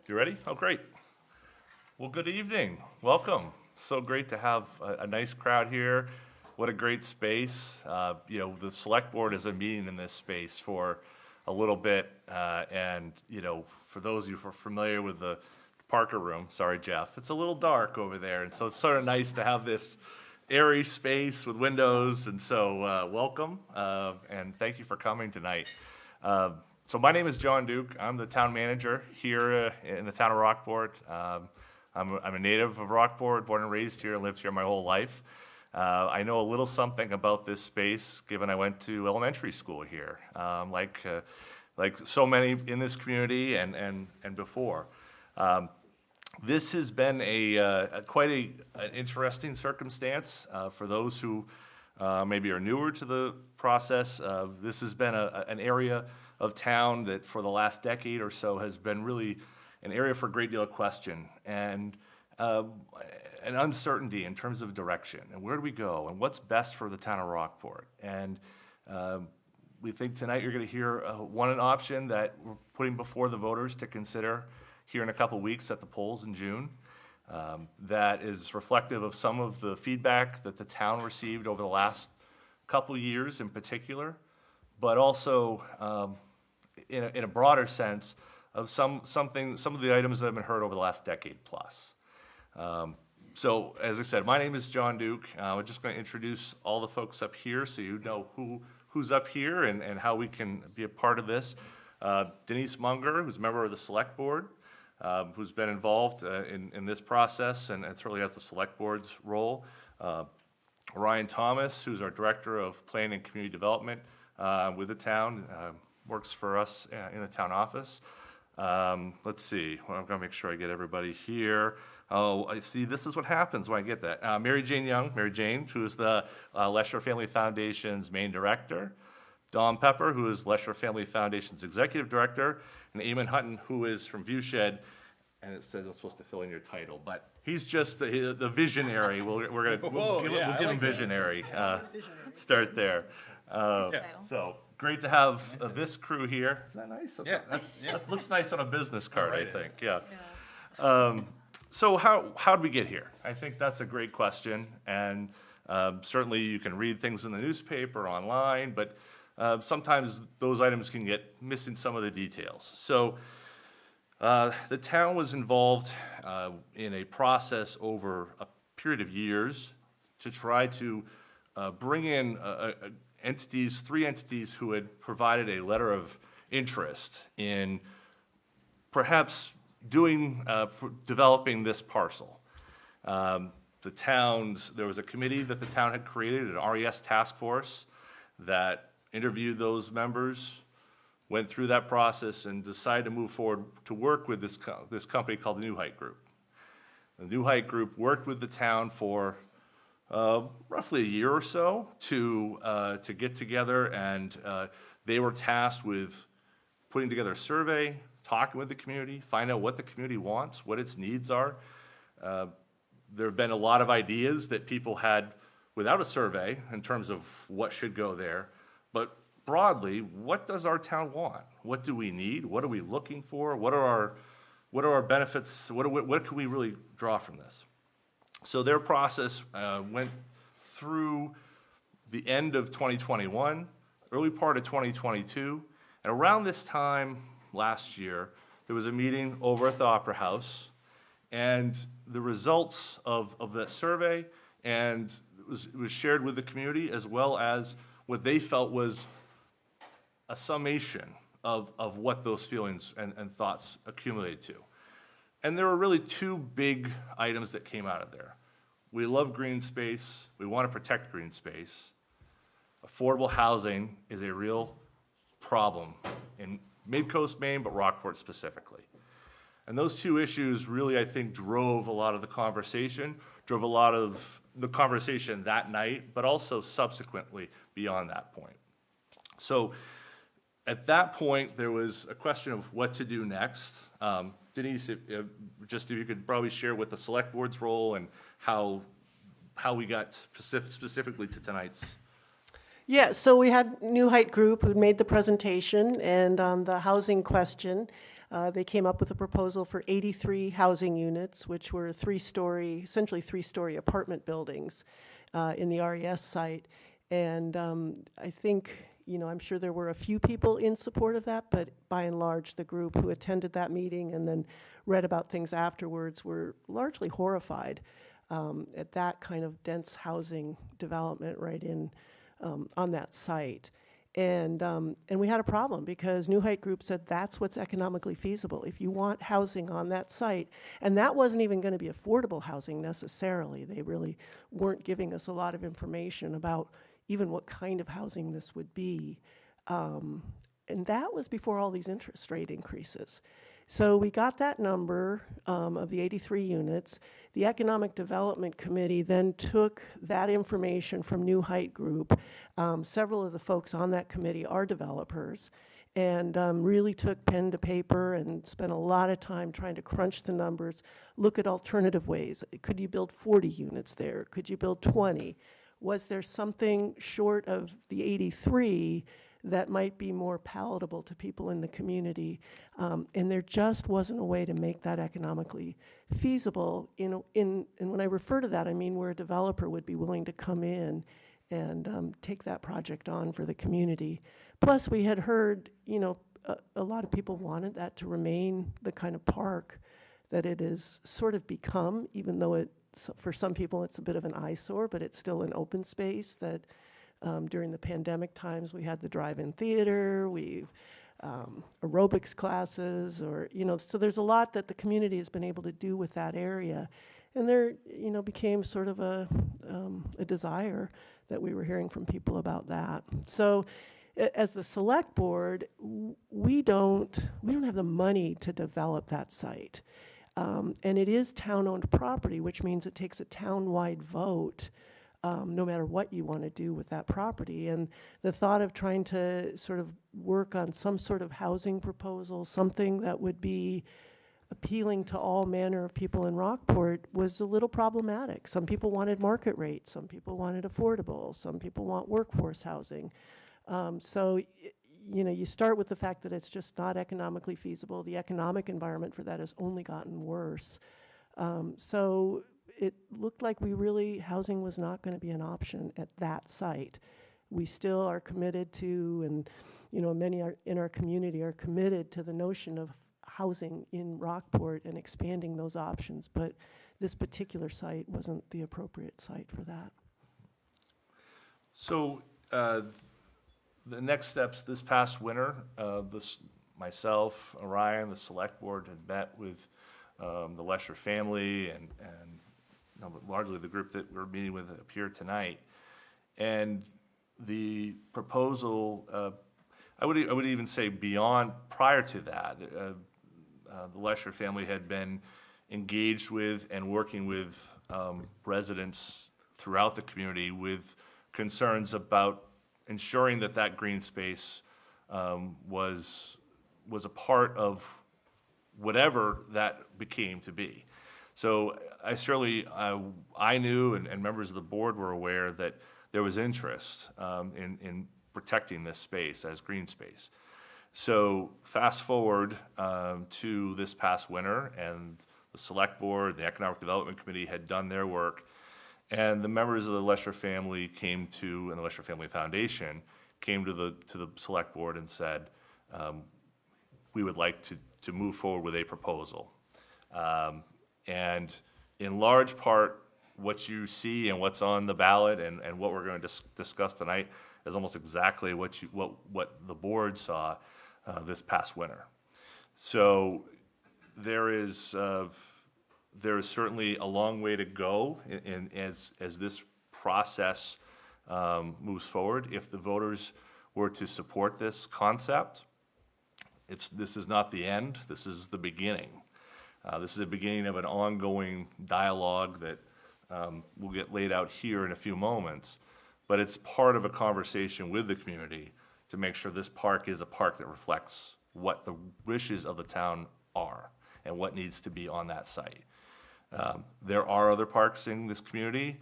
You ready? Oh, great. Well, good evening. Welcome. So great to have a nice crowd here. What a great space. The select board has been meeting in this space for a little bit. For those of you who are familiar with the Parker room, sorry, Jeff, it's a little dark over there. And so it's sort of nice to have this airy space with windows. And so welcome and thank you for coming tonight. So my name is John Duke. I'm the town manager here in the town of Rockport. I'm a native of Rockport, born and raised here, lived here my whole life. I know a little something about this space, given I went to elementary school here, like so many in this community and before. This has been quite an interesting circumstance for those who maybe are newer to the process. This has been an area of town that for the last decade or so has been really an area for a great deal of question and an uncertainty in terms of direction and where do we go and what's best for the town of Rockport. And we think tonight you're going to hear one option that we're putting before the voters to consider here in a couple weeks at the polls in June. That is reflective of some of the feedback that the town received over the last couple years in particular, but also in a broader sense of some of the items that have been heard over the last decade plus. So as I said, my name is John Duke. I'm just going to introduce all the folks up here so you know who's up here and how we can be a part of this. Denise Munger, who's a member of the select board, who's been involved in this process and certainly has the select board's role. Ryan Thomas, who's our director of planning and community development with the town, works for us in the town office. Let's see, well, I'm gonna make sure I get everybody here. Oh, I see, this is what happens when I get that. Mary Jane Young, who is the Lesher Family Foundation's main director. Don Pepper, who is Lesher Family Foundation's executive director. And Eamon Hutton, who is from Viewshed, and it says I'm supposed to fill in your title, but he's just the visionary. We'll give him visionary. Start there. So great to have this crew here. Is that nice? That looks nice on a business card, I think. Yeah. So how did we get here? I think that's a great question, and certainly you can read things in the newspaper, online, but sometimes those items can get missing some of the details. So the town was involved in a process over a period of years to try to bring in three entities who had provided a letter of interest in perhaps developing this parcel. There was a committee that the town had created, an RES task force, that interviewed those members, went through that process, and decided to move forward to work with this company called the New Height Group. The New Height Group worked with the town for roughly a year or so to get together, and they were tasked with putting together a survey, talking with the community, find out what the community wants, what its needs are. There have been a lot of ideas that people had without a survey in terms of what should go there, but broadly, what does our town want? What do we need? What are we looking for? What are our benefits? What can we really draw from this? So their process went through the end of 2021, early part of 2022, and around this time last year, there was a meeting over at the Opera House, and the results of that survey and it was shared with the community, as well as what they felt was a summation of what those feelings and thoughts accumulated to. And there were really two big items that came out of there. We love green space. We want to protect green space. Affordable housing is a real problem in Mid-Coast Maine, but Rockport specifically. And those two issues really, I think, drove a lot of the conversation, that night, but also subsequently beyond that point. So at that point, there was a question of what to do next. Denise, if you could probably share what the select board's role and how we got specifically to tonight's. Yeah, so we had New Height Group who made the presentation, and on the housing question, They came up with a proposal for 83 housing units, which were essentially three-story apartment buildings in the RES site. And I think, I'm sure there were a few people in support of that, but by and large, the group who attended that meeting and then read about things afterwards were largely horrified at that kind of dense housing development right in on that site. And we had a problem because New Height Group said that's what's economically feasible. If you want housing on that site, and that wasn't even going to be affordable housing necessarily. They really weren't giving us a lot of information about even what kind of housing this would be. And that was before all these interest rate increases. So we got that number of the 83 units. The Economic Development Committee then took that information from New Height Group. Several of the folks on that committee are developers, and really took pen to paper and spent a lot of time trying to crunch the numbers, look at alternative ways. Could you build 40 units there? Could you build 20? Was there something short of the 83 that might be more palatable to people in the community? And there just wasn't a way to make that economically feasible. And when I refer to that, I mean where a developer would be willing to come in and take that project on for the community. Plus, we had heard, a lot of people wanted that to remain the kind of park that it has sort of become, even though for some people it's a bit of an eyesore, but it's still an open space that during the pandemic times we had the drive-in theater, we've aerobics classes, or, so there's a lot that the community has been able to do with that area. And there, became sort of a desire that we were hearing from people about that. So as the select board, we don't have the money to develop that site. And it is town-owned property, which means it takes a town-wide vote, no matter what you want to do with that property. And the thought of trying to sort of work on some sort of housing proposal, something that would be appealing to all manner of people in Rockport, was a little problematic. Some people wanted market rate, some people wanted affordable, some people want workforce housing. So you start with the fact that it's just not economically feasible. The economic environment for that has only gotten worse. So it looked like housing was not going to be an option at that site. We still are committed to, and many in our community are committed to the notion of housing in Rockport and expanding those options, but this particular site wasn't the appropriate site for that. So the next steps this past winter, myself, Orion, the select board had met with the Lesher family and largely the group that we're meeting with up here tonight. And the proposal, I would even say prior to that, the Lesher family had been engaged with and working with residents throughout the community with concerns about ensuring that green space was a part of whatever that became to be. So I certainly, I knew and members of the board were aware that there was interest in protecting this space as green space. So fast forward to this past winter, and the select board, the Economic Development Committee had done their work, and the members of the Lesher family and the Lesher Family Foundation came to the select board and said, we would like to move forward with a proposal. And in large part, what you see and what's on the ballot and what we're going to discuss tonight is almost exactly what the board saw this past winter. So there is certainly a long way to go as this process moves forward. If the voters were to support this concept, this is not the end. This is the beginning. This is the beginning of an ongoing dialogue that will get laid out here in a few moments, but it's part of a conversation with the community to make sure this park is a park that reflects what the wishes of the town are and what needs to be on that site. There are other parks in this community.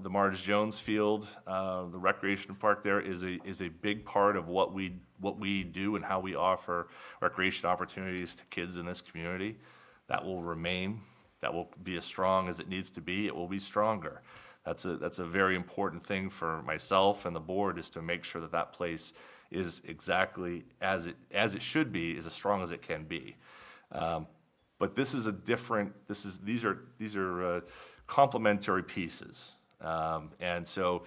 the Marge Jones Field, the recreation park there is a big part of what we do and how we offer recreation opportunities to kids in this community. That will remain. That will be as strong as it needs to be. It will be stronger. That's a very important thing for myself and the board, is to make sure that that place is exactly as it should be, is as strong as it can be. But this is a different. These are complementary pieces, and so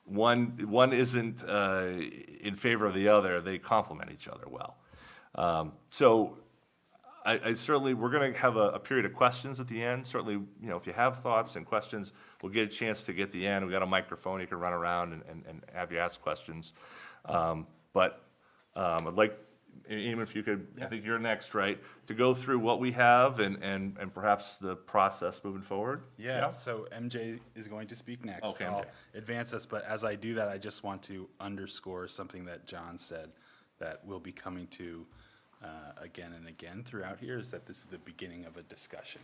one isn't in favor of the other. They complement each other well. So I certainly, we're going to have a period of questions at the end. Certainly, if you have thoughts and questions, we'll get a chance to get the end. We got a microphone, you can run around and have you ask questions. But I'd like, even if you could, I think you're next, right, to go through what we have and perhaps the process moving forward. Yeah, so MJ is going to speak next. Okay, I'll MJ. advance us, but as I do that, I just want to underscore something that John said that we'll be coming to again and again throughout here, is that this is the beginning of a discussion.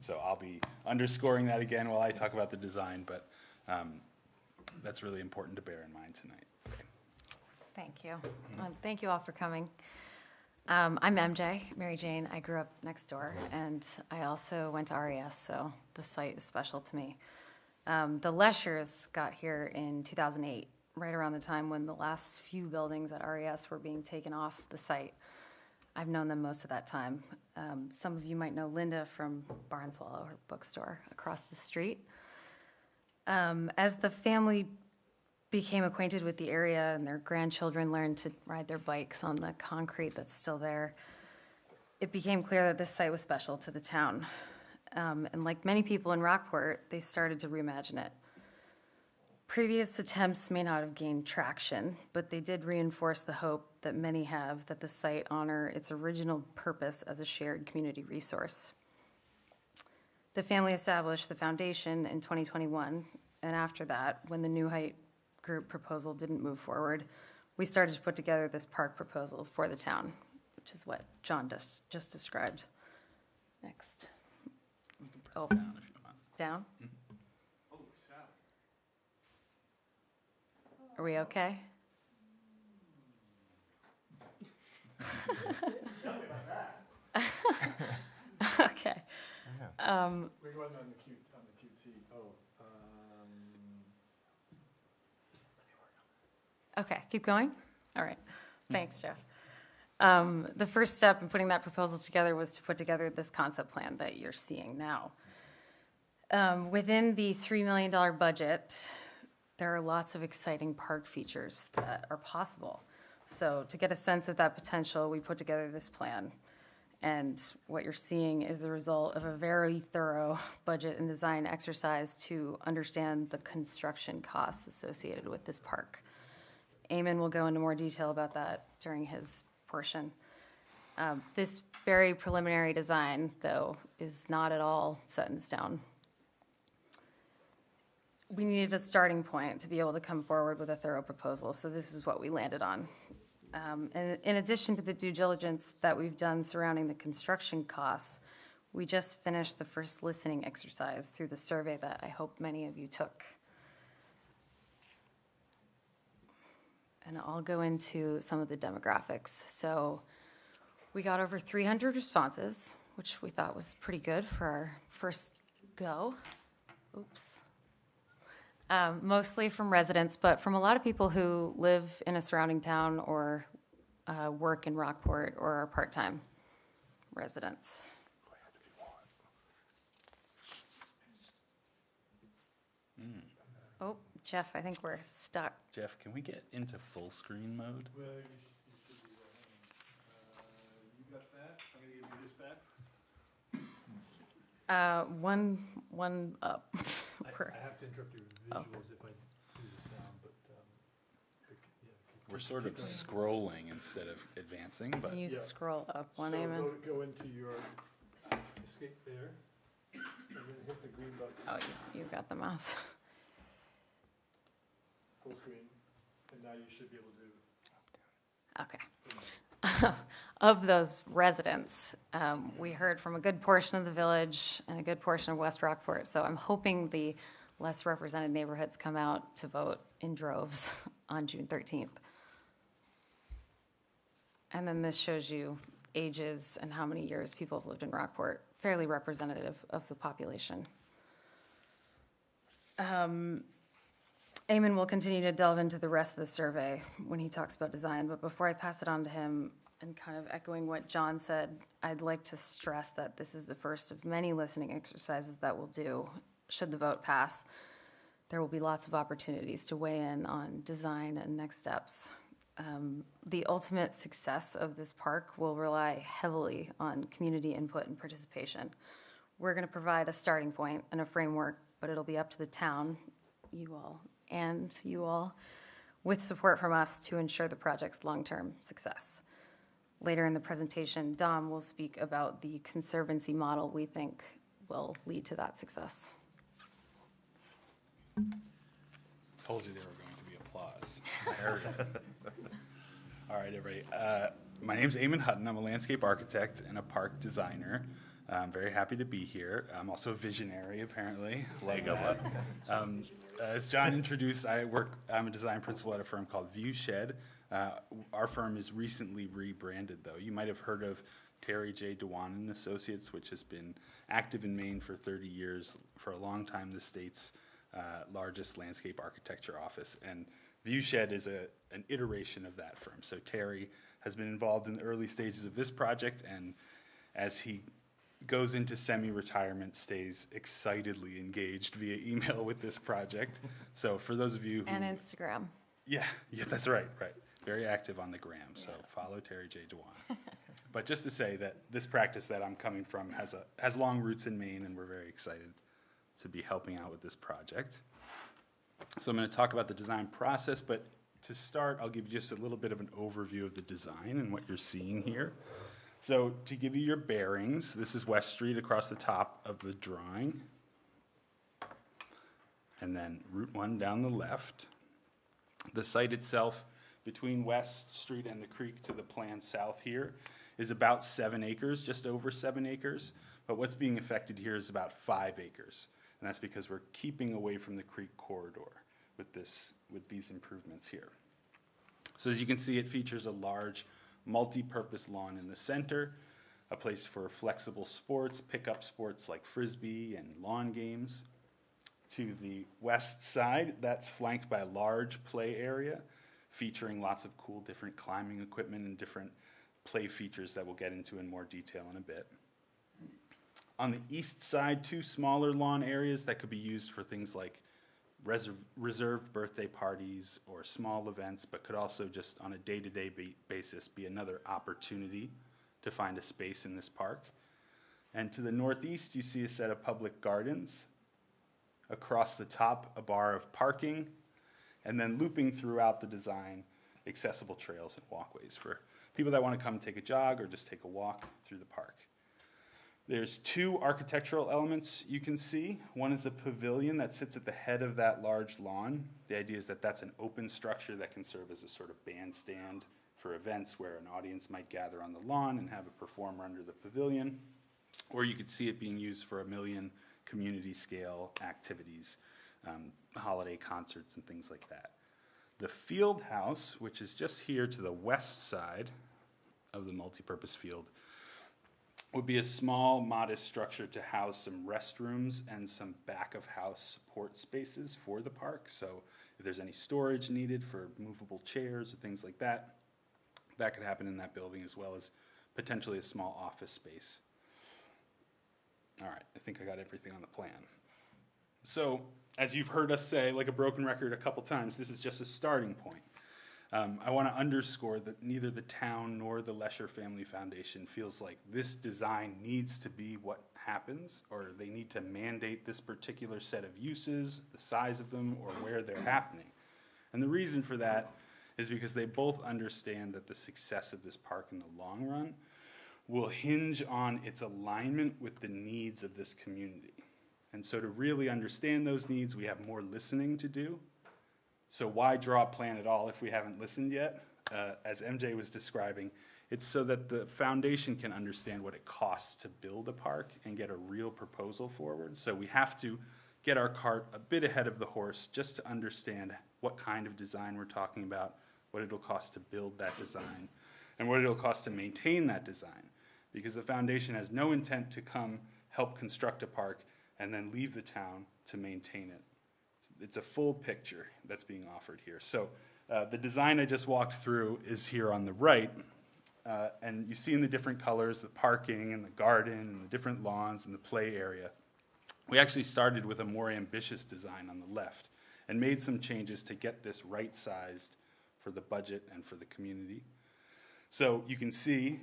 So I'll be underscoring that again while I talk about the design, but that's really important to bear in mind tonight. Thank you. Thank you all for coming. I'm MJ, Mary Jane. I grew up next door, and I also went to RES, so the site is special to me. The Leschers got here in 2008, right around the time when the last few buildings at RES were being taken off the site. I've known them most of that time. Some of you might know Linda from Barnswallow, her bookstore across the street. As the family became acquainted with the area and their grandchildren learned to ride their bikes on the concrete that's still there, it became clear that this site was special to the town. And like many people in Rockport, they started to reimagine it. Previous attempts may not have gained traction, but they did reinforce the hope that many have that the site honor its original purpose as a shared community resource. The family established the foundation in 2021, and after that, when the New Height Group proposal didn't move forward, we started to put together this park proposal for the town, which is what John just described. Next. Oh, Down if you want. down? Are we okay? Okay. We're going on the QT. Okay, keep going? All right. Thanks, Jeff. The first step in putting that proposal together was to put together this concept plan that you're seeing now. Within the $3 million budget, there are lots of exciting park features that are possible. So to get a sense of that potential, we put together this plan. And what you're seeing is the result of a very thorough budget and design exercise to understand the construction costs associated with this park. Eamon will go into more detail about that during his portion. This very preliminary design, though, is not at all set in stone. We needed a starting point to be able to come forward with a thorough proposal, so this is what we landed on. And in addition to the due diligence that we've done surrounding the construction costs, we just finished the first listening exercise through the survey that I hope many of you took. And I'll go into some of the demographics. So we got over 300 responses, which we thought was pretty good for our first go. Oops. Mostly from residents, but from a lot of people who live in a surrounding town or work in Rockport or are part-time residents. Oh, Jeff, I think we're stuck. Jeff, can we get into full screen mode? Well, you should do that. You got that? I'm gonna give you this back. One up. I have to interrupt your visuals if I do the sound, but, We're sort of scrolling instead of advancing, but Can you Yeah. scroll up one, So Eamon? go into your escape there, and then hit the green button, Oh, you've got the mouse. full screen, and now you should be able to. Okay. Of those residents, we heard from a good portion of the village and a good portion of West Rockport. So I'm hoping the less represented neighborhoods come out to vote in droves on June 13th. And then this shows you ages and how many years people have lived in Rockport, fairly representative of the population. Eamon will continue to delve into the rest of the survey when he talks about design, but before I pass it on to him, and kind of echoing what John said, I'd like to stress that this is the first of many listening exercises that we'll do should the vote pass. There will be lots of opportunities to weigh in on design and next steps. The ultimate success of this park will rely heavily on community input and participation. We're going to provide a starting point and a framework, but it'll be up to the town, you all, with support from us to ensure the project's long-term success. Later in the presentation, Dom will speak about the conservancy model we think will lead to that success. Told you there were going to be applause. I heard it. All right, everybody. My name's Eamon Hutton. I'm a landscape architect and a park designer. I'm very happy to be here. I'm also a visionary, apparently. Love that. As John introduced, I'm a design principal at a firm called Viewshed. Our firm is recently rebranded, though. You might have heard of Terry J. Dewan and Associates, which has been active in Maine for 30 years, for a long time the state's largest landscape architecture office. And Viewshed is an iteration of that firm. So Terry has been involved in the early stages of this project, and as he goes into semi-retirement, stays excitedly engaged via email with this project. So for those of you who... And Instagram. Yeah, that's right. Very active on the gram, so follow Terry J. Dewan. But just to say that this practice that I'm coming from has long roots in Maine, and we're very excited to be helping out with this project. So I'm going to talk about the design process, but to start, I'll give you just a little bit of an overview of the design and what you're seeing here. So to give you your bearings, this is West Street across the top of the drawing, and then Route 1 down the left. The site itself, between West Street and the creek to the plan south here, is about 7 acres, just over 7 acres. But what's being affected here is about 5 acres. And that's because we're keeping away from the creek corridor with these improvements here. So as you can see, it features a large multi-purpose lawn in the center, a place for flexible sports, pickup sports like frisbee and lawn games. To the west side, that's flanked by a large play area featuring lots of cool different climbing equipment and different play features that we'll get into in more detail in a bit. On the east side, 2 smaller lawn areas that could be used for things like reserved birthday parties or small events, but could also just on a day-to-day basis be another opportunity to find a space in this park. And to the northeast, you see a set of public gardens. Across the top, a bar of parking, and then looping throughout the design, accessible trails and walkways for people that want to come take a jog or just take a walk through the park. There's 2 architectural elements you can see. One is a pavilion that sits at the head of that large lawn. The idea is that that's an open structure that can serve as a sort of bandstand for events where an audience might gather on the lawn and have a performer under the pavilion. Or you could see it being used for 1 million community scale activities, holiday concerts and things like that. The field house, which is just here to the west side of the multipurpose field, would be a small, modest structure to house some restrooms and some back-of-house support spaces for the park. So if there's any storage needed for movable chairs or things like that, that could happen in that building, as well as potentially a small office space. All right, I think I got everything on the plan. So, as you've heard us say, like a broken record a couple times, this is just a starting point. I want to underscore that neither the town nor the Lesher Family Foundation feels like this design needs to be what happens, or they need to mandate this particular set of uses, the size of them, or where they're happening. And the reason for that is because they both understand that the success of this park in the long run will hinge on its alignment with the needs of this community. And so to really understand those needs, we have more listening to do. So why draw a plan at all if we haven't listened yet? As MJ was describing, it's so that the foundation can understand what it costs to build a park and get a real proposal forward. So we have to get our cart a bit ahead of the horse just to understand what kind of design we're talking about, what it'll cost to build that design, and what it'll cost to maintain that design. Because the foundation has no intent to come help construct a park and then leave the town to maintain it. It's a full picture that's being offered here. So the design I just walked through is here on the right. And you see in the different colors, the parking and the garden and the different lawns and the play area. We actually started with a more ambitious design on the left and made some changes to get this right-sized for the budget and for the community. So you can see,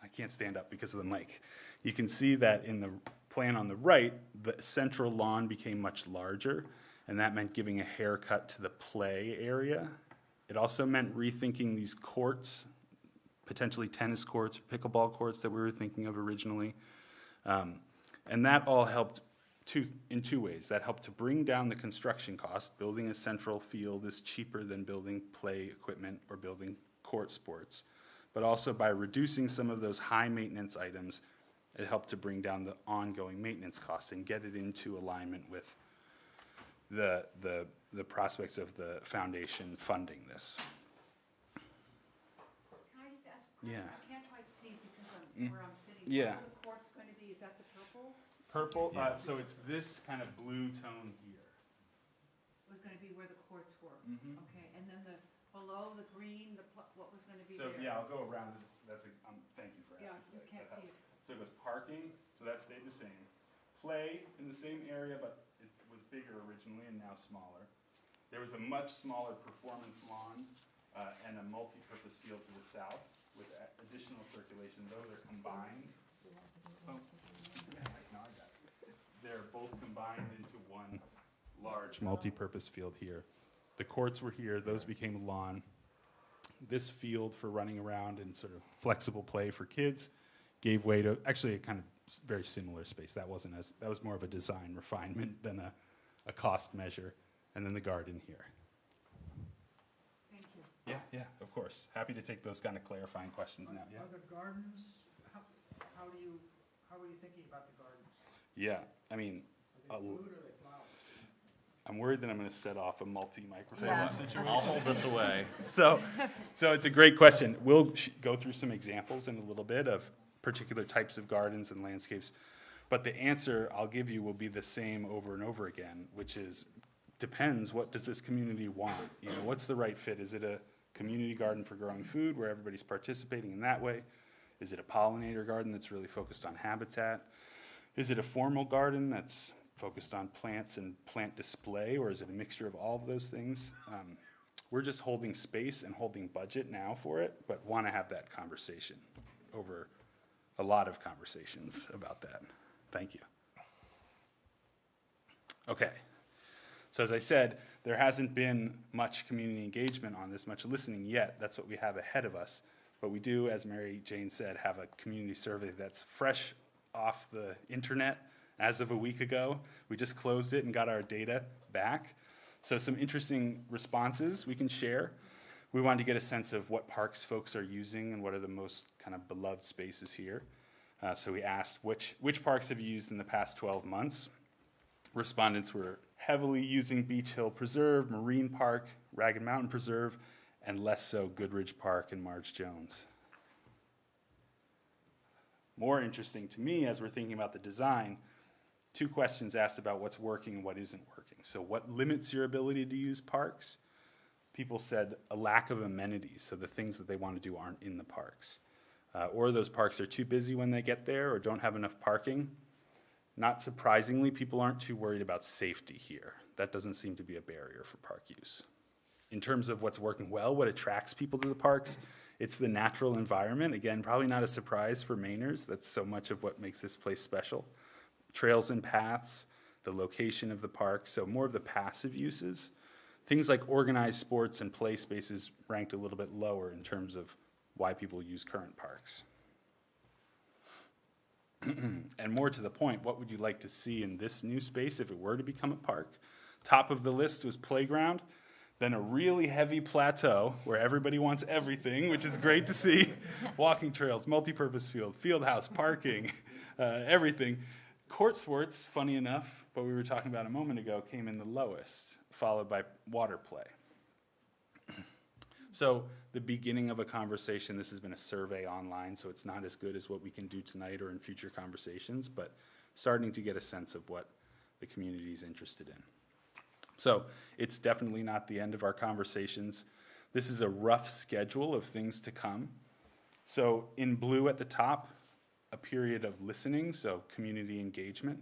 I can't stand up because of the mic. You can see that in the plan on the right, the central lawn became much larger, and that meant giving a haircut to the play area. It also meant rethinking these courts, potentially tennis courts or pickleball courts that we were thinking of originally. And that all helped in two ways. That helped to bring down the construction cost. Building a central field is cheaper than building play equipment or building court sports. But also by reducing some of those high maintenance items, it helped to bring down the ongoing maintenance costs and get it into alignment with the prospects of the foundation funding this. Can I just ask a Yeah. question? I can't quite see because of where I'm sitting. Yeah. What are the courts going to be? Is that the purple? Purple, so it's this kind of blue tone here. Was going to be where the courts were? Mhm. Okay, and then below the green, what was going to be So, there? yeah, I'll go around, thank you for Yeah, asking. just can't That see helps. So it was parking, so that stayed the same. Play in the same area, but it was bigger originally and now smaller. There was a much smaller performance lawn, and a multi-purpose field to the south with additional circulation, though they're combined. Oh, yeah, no, I got it. They're both combined into one large multi-purpose field here. The courts were here, those became lawn. This field for running around and sort of flexible play for kids gave way to actually a kind of very similar space. That was more of a design refinement than a cost measure. And then the garden here. Thank you. Yeah, of course. Happy to take those kind of clarifying questions now. Yeah. Are the gardens, how are you thinking about the gardens? Yeah, I mean, Are they food or are they flowers? I'm worried that I'm going to set off a multi-microphone Yeah. situation. I'll hold this away. So it's a great question. We'll go through some examples in a little bit of particular types of gardens and landscapes. But the answer I'll give you will be the same over and over again, which is depends, what does this community want? You know, what's the right fit? Is it a community garden for growing food where everybody's participating in that way? Is it a pollinator garden that's really focused on habitat? Is it a formal garden that's focused on plants and plant display, or is it a mixture of all of those things? We're just holding space and holding budget now for it, but want to have that conversation over a lot of conversations about that. Thank you. Okay. So as I said, there hasn't been much community engagement on this, much listening yet. That's what we have ahead of us. But we do, as Mary Jane said, have a community survey that's fresh off the internet as of a week ago. We just closed it and got our data back. So some interesting responses we can share. We wanted to get a sense of what parks folks are using and what are the most kind of beloved spaces here. So we asked which parks have you used in the past 12 months? Respondents were heavily using Beach Hill Preserve, Marine Park, Ragged Mountain Preserve, and less so Goodridge Park and Marge Jones. More interesting to me as we're thinking about the design, 2 questions asked about what's working and what isn't working. So what limits your ability to use parks? People said a lack of amenities, so the things that they want to do aren't in the parks. Or those parks are too busy when they get there or don't have enough parking. Not surprisingly, people aren't too worried about safety here. That doesn't seem to be a barrier for park use. In terms of what's working well, what attracts people to the parks, it's the natural environment. Again, probably not a surprise for Mainers. That's so much of what makes this place special. Trails and paths, the location of the park, so more of the passive uses. Things like organized sports and play spaces ranked a little bit lower in terms of why people use current parks. And more to the point, what would you like to see in this new space if it were to become a park? Top of the list was playground, then a really heavy plateau where everybody wants everything, which is great to see. Walking trails, multipurpose field, field house, parking, everything. Court sports, funny enough, what we were talking about a moment ago, came in the lowest, followed by water play. So the beginning of a conversation, this has been a survey online, so it's not as good as what we can do tonight or in future conversations, but starting to get a sense of what the community is interested in. So it's definitely not the end of our conversations. This is a rough schedule of things to come. So in blue at the top, a period of listening, so community engagement.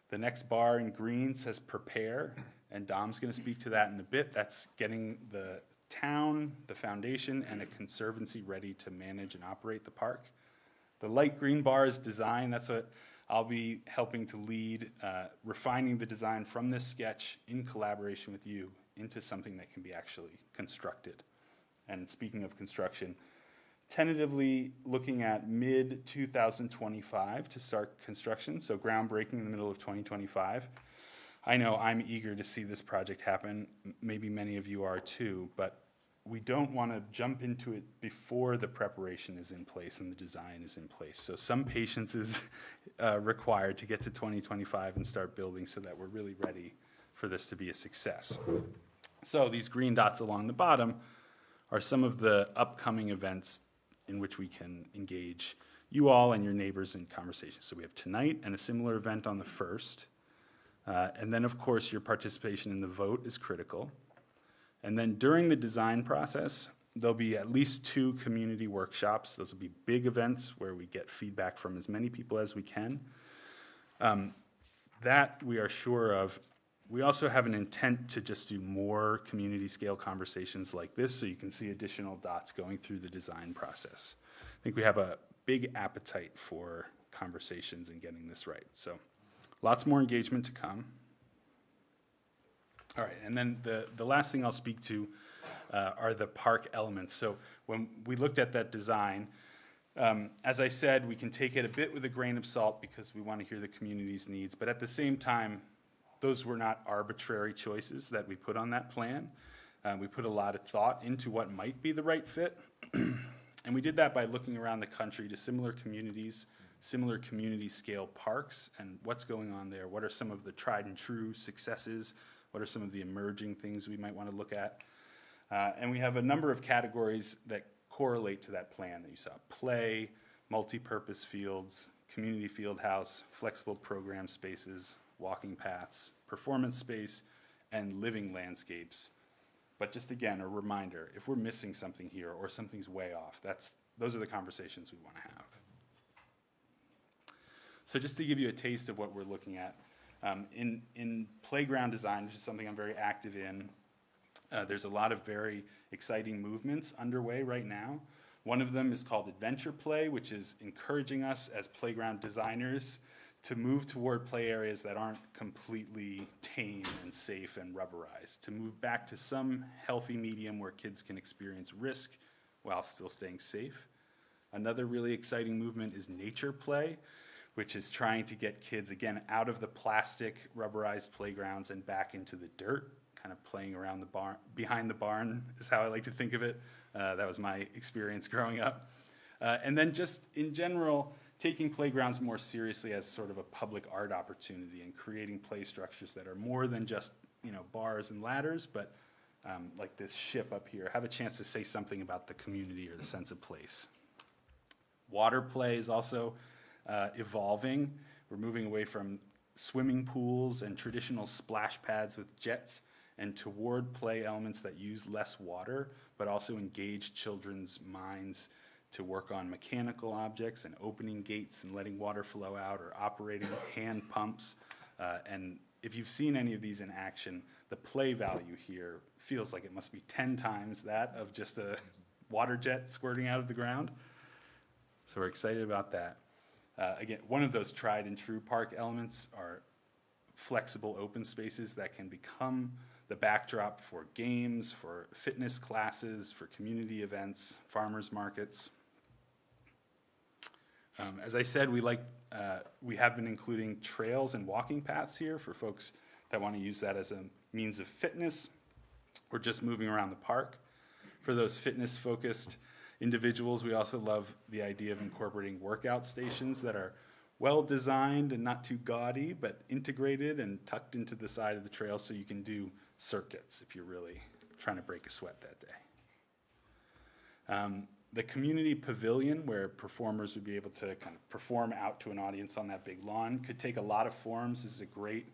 The next bar in green says prepare, and Dom's going to speak to that in a bit. That's getting the town, the foundation, and a conservancy ready to manage and operate the park. The light green bar is design. That's what I'll be helping to lead, refining the design from this sketch in collaboration with you into something that can be actually constructed. And speaking of construction, tentatively looking at mid-2025 to start construction, so groundbreaking in the middle of 2025. I know I'm eager to see this project happen. Maybe many of you are too, but we don't want to jump into it before the preparation is in place and the design is in place. So some patience is required to get to 2025 and start building so that we're really ready for this to be a success. So these green dots along the bottom are some of the upcoming events in which we can engage you all and your neighbors in conversation. So we have tonight and a similar event on the 1st. And then, of course, your participation in the vote is critical. And then during the design process, there'll be at least 2 community workshops. Those will be big events where we get feedback from as many people as we can. That we are sure of. We also have an intent to just do more community scale conversations like this, so you can see additional dots going through the design process. I think we have a big appetite for conversations and getting this right. So lots more engagement to come. All right, and then the last thing I'll speak to are the park elements. So when we looked at that design, as I said, we can take it a bit with a grain of salt because we want to hear the community's needs, but at the same time, those were not arbitrary choices that we put on that plan. We put a lot of thought into what might be the right fit, and we did that by looking around the country to similar communities, similar community scale parks, and what's going on there. What are some of the tried and true successes? What are some of the emerging things we might want to look at? And we have a number of categories that correlate to that plan that you saw. Play, multi-purpose fields, community field house, flexible program spaces, walking paths, performance space, and living landscapes. But just again, a reminder, if we're missing something here or something's way off, those are the conversations we want to have. So just to give you a taste of what we're looking at, in playground design, which is something I'm very active in, there's a lot of very exciting movements underway right now. One of them is called Adventure Play, which is encouraging us as playground designers to move toward play areas that aren't completely tame and safe and rubberized, to move back to some healthy medium where kids can experience risk while still staying safe. Another really exciting movement is Nature Play, which is trying to get kids, again, out of the plastic rubberized playgrounds and back into the dirt, kind of playing around the barn, behind the barn is how I like to think of it. That was my experience growing up. And then just in general, taking playgrounds more seriously as sort of a public art opportunity and creating play structures that are more than just, bars and ladders, but like this ship up here, have a chance to say something about the community or the sense of place. Water play is also evolving. We're moving away from swimming pools and traditional splash pads with jets and toward play elements that use less water, but also engage children's minds to work on mechanical objects and opening gates and letting water flow out or operating hand pumps. And if you've seen any of these in action, the play value here feels like it must be 10 times that of just a water jet squirting out of the ground. So we're excited about that. Again, one of those tried and true park elements are flexible open spaces that can become the backdrop for games, for fitness classes, for community events, farmers markets. As I said, we have been including trails and walking paths here for folks that want to use that as a means of fitness or just moving around the park. For those fitness-focused individuals, we also love the idea of incorporating workout stations that are well-designed and not too gaudy, but integrated and tucked into the side of the trail so you can do circuits if you're really trying to break a sweat that day. The community pavilion, where performers would be able to kind of perform out to an audience on that big lawn, could take a lot of forms. This is a great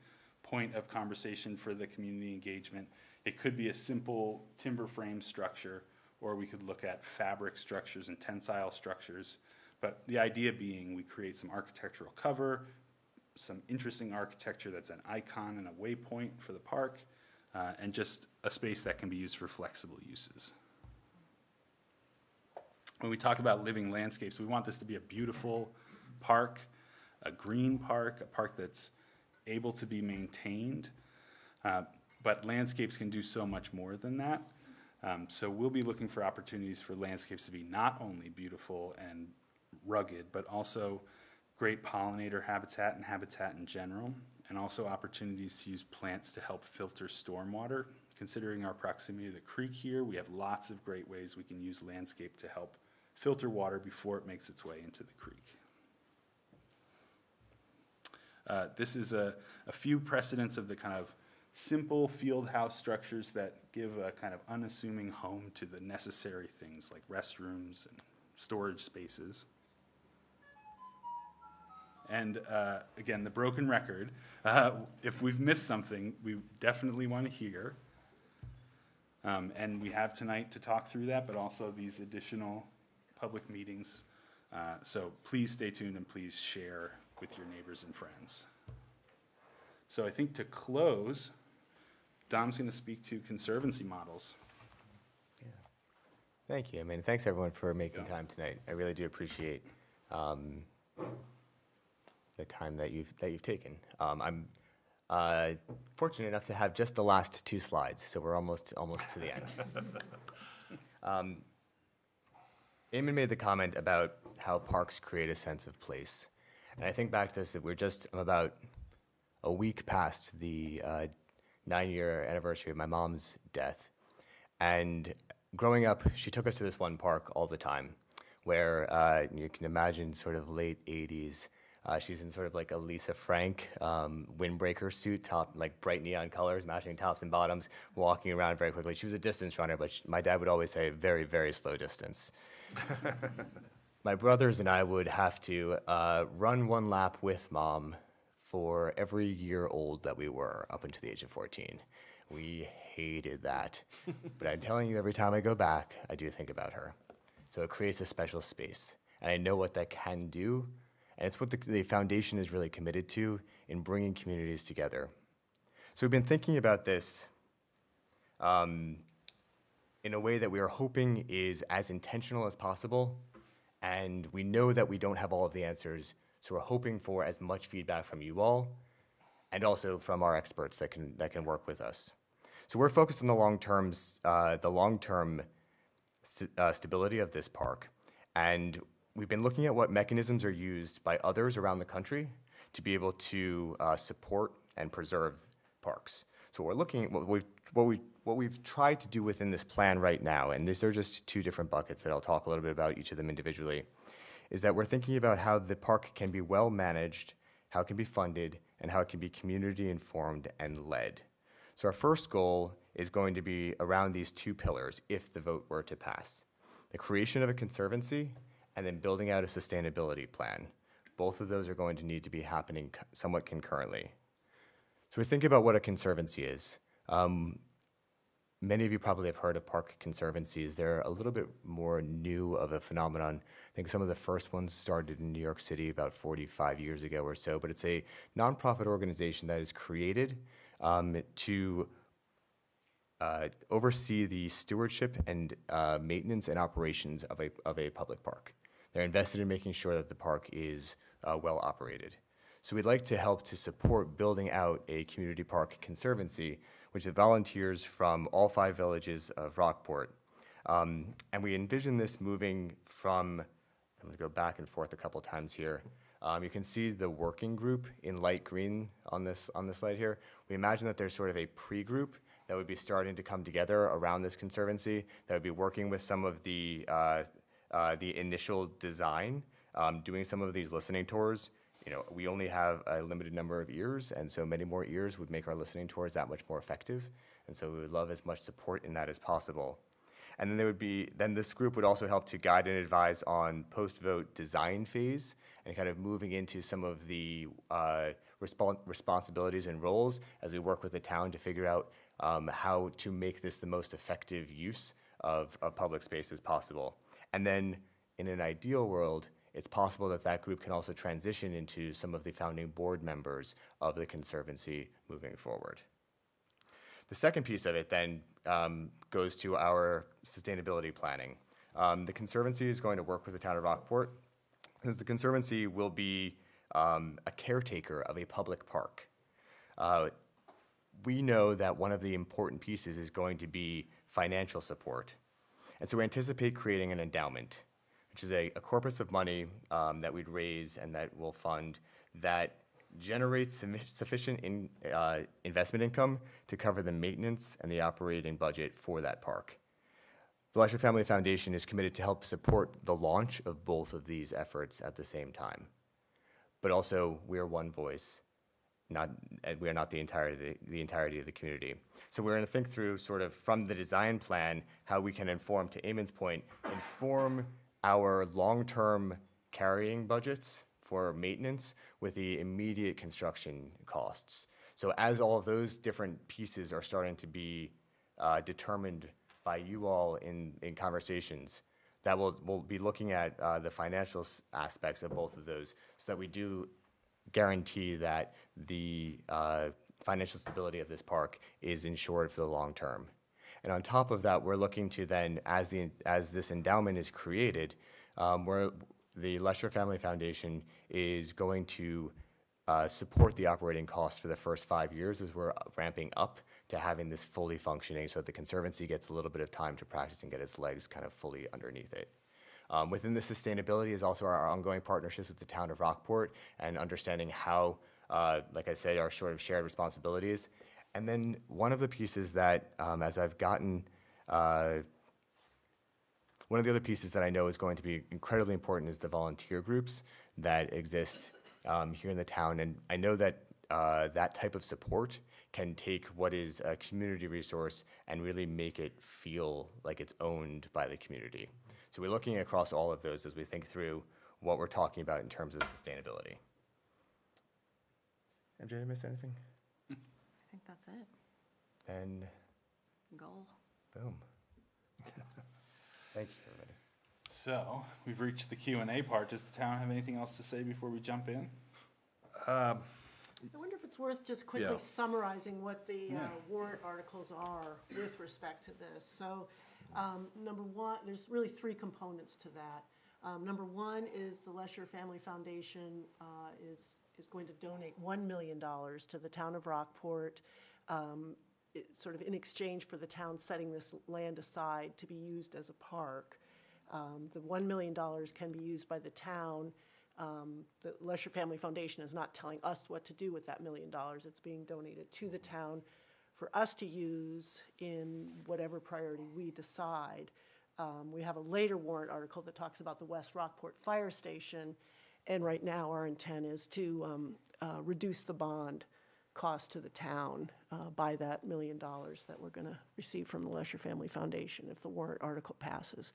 point of conversation for the community engagement. It could be a simple timber frame structure, or we could look at fabric structures and tensile structures. But the idea being we create some architectural cover, some interesting architecture that's an icon and a waypoint for the park, and just a space that can be used for flexible uses. When we talk about living landscapes, we want this to be a beautiful park, a green park, a park that's able to be maintained. But landscapes can do so much more than that. So we'll be looking for opportunities for landscapes to be not only beautiful and rugged, but also great pollinator habitat and habitat in general, and also opportunities to use plants to help filter stormwater. Considering our proximity to the creek here, we have lots of great ways we can use landscape to help filter water before it makes its way into the creek. This is a few precedents of the kind of simple field house structures that give a kind of unassuming home to the necessary things like restrooms and storage spaces. And again, the broken record, if we've missed something, we definitely want to hear. And we have tonight to talk through that, but also these additional public meetings. So please stay tuned and please share with your neighbors and friends. So I think to close, Dom's going to speak to conservancy models. Thank you. I mean, thanks everyone for making time tonight. I really do appreciate the time that you've taken. I'm fortunate enough to have just the last 2 slides, so we're almost to the end. Eamon made the comment about how parks create a sense of place. And I think back to this, that I'm about a week past the 9-year anniversary of my mom's death. And growing up, she took us to this one park all the time, where you can imagine sort of late 80s. She's in sort of like a Lisa Frank windbreaker suit, top like bright neon colors, matching tops and bottoms, walking around very quickly. She was a distance runner, but my dad would always say very, very slow distance. My brothers and I would have to run 1 lap with Mom for every year old that we were up until the age of 14. We hated that. But I'm telling you, every time I go back, I do think about her. So it creates a special space. And I know what that can do. And it's what the foundation is really committed to in bringing communities together. So we've been thinking about this in a way that we are hoping is as intentional as possible. And we know that we don't have all of the answers. So we're hoping for as much feedback from you all and also from our experts that can work with us. So we're focused on the long-term stability of this park. And we've been looking at what mechanisms are used by others around the country to be able to support and preserve parks. So we're looking at what we've tried to do within this plan right now, and these are just 2 different buckets that I'll talk a little bit about each of them individually, is that we're thinking about how the park can be well managed, how it can be funded, and how it can be community informed and led. So our first goal is going to be around these 2 pillars if the vote were to pass. The creation of a conservancy and then building out a sustainability plan. Both of those are going to need to be happening somewhat concurrently. So we think about what a conservancy is. Many of you probably have heard of park conservancies. They're a little bit more new of a phenomenon. I think some of the first ones started in New York City about 45 years ago or so, but it's a nonprofit organization that is created to oversee the stewardship and maintenance and operations of a public park. They're invested in making sure that the park is well operated. So we'd like to help to support building out a community park conservancy, which is volunteers from all 5 villages of Rockport. And we envision this moving from, I'm gonna go back and forth a couple times here. You can see the working group in light green on this slide here. We imagine that there's sort of a pre-group that would be starting to come together around this conservancy, that would be working with some of the initial design, doing some of these listening tours, we only have a limited number of ears, and so many more ears would make our listening tours that much more effective. And so we would love as much support in that as possible. And then this group would also help to guide and advise on post-vote design phase and kind of moving into some of the responsibilities and roles as we work with the town to figure out how to make this the most effective use of public space as possible. And then in an ideal world, it's possible that that group can also transition into some of the founding board members of the Conservancy moving forward. The second piece of it then goes to our sustainability planning. The Conservancy is going to work with the town of Rockport, because the Conservancy will be a caretaker of a public park. We know that one of the important pieces is going to be financial support. And so we anticipate creating an endowment, which is a corpus of money that we'd raise and that will fund that generates sufficient investment income to cover the maintenance and the operating budget for that park. The Lesher Family Foundation is committed to help support the launch of both of these efforts at the same time. But also, we are one voice. We are not the entirety of the community. So we're going to think through sort of from the design plan how we can inform, to Eamon's point, inform our long-term carrying budgets for maintenance with the immediate construction costs. So as all of those different pieces are starting to be determined by you all in conversations, that we'll be looking at the financial aspects of both of those so that we do guarantee that the financial stability of this park is ensured for the long term. And on top of that, we're looking to then, as this endowment is created, the Lesher Family Foundation is going to support the operating costs for the first 5 years as we're ramping up to having this fully functioning so that the Conservancy gets a little bit of time to practice and get its legs kind of fully underneath it. Within the sustainability is also our ongoing partnerships with the town of Rockport and understanding how, like I said, our sort of shared responsibilities. And then one of the pieces that, as I've gotten, one of the other pieces that I know is going to be incredibly important is the volunteer groups that exist here in the town. And I know that that type of support can take what is a community resource and really make it feel like it's owned by the community. So we're looking across all of those as we think through what we're talking about in terms of sustainability. MJ, did I miss anything? I think that's it. Then, Goal. boom. Thank you, everybody. So we've reached the Q&A part. Does the town have anything else to say before we jump in? I wonder if it's worth just quickly Yeah. summarizing what the Yeah. warrant articles are with respect to this. So, number one, there's really three components to that. Number one is the Lesher Family Foundation is going to donate $1 million to the town of Rockport, sort of in exchange for the town setting this land aside to be used as a park. The $1 million can be used by the town. The Lesher Family Foundation is not telling us what to do with that $1 million. It's being donated to the town for us to use in whatever priority we decide. We have a later warrant article that talks about the West Rockport Fire Station, and right now our intent is to reduce the bond cost to the town by that $1 million that we're going to receive from the Lesher Family Foundation if the warrant article passes.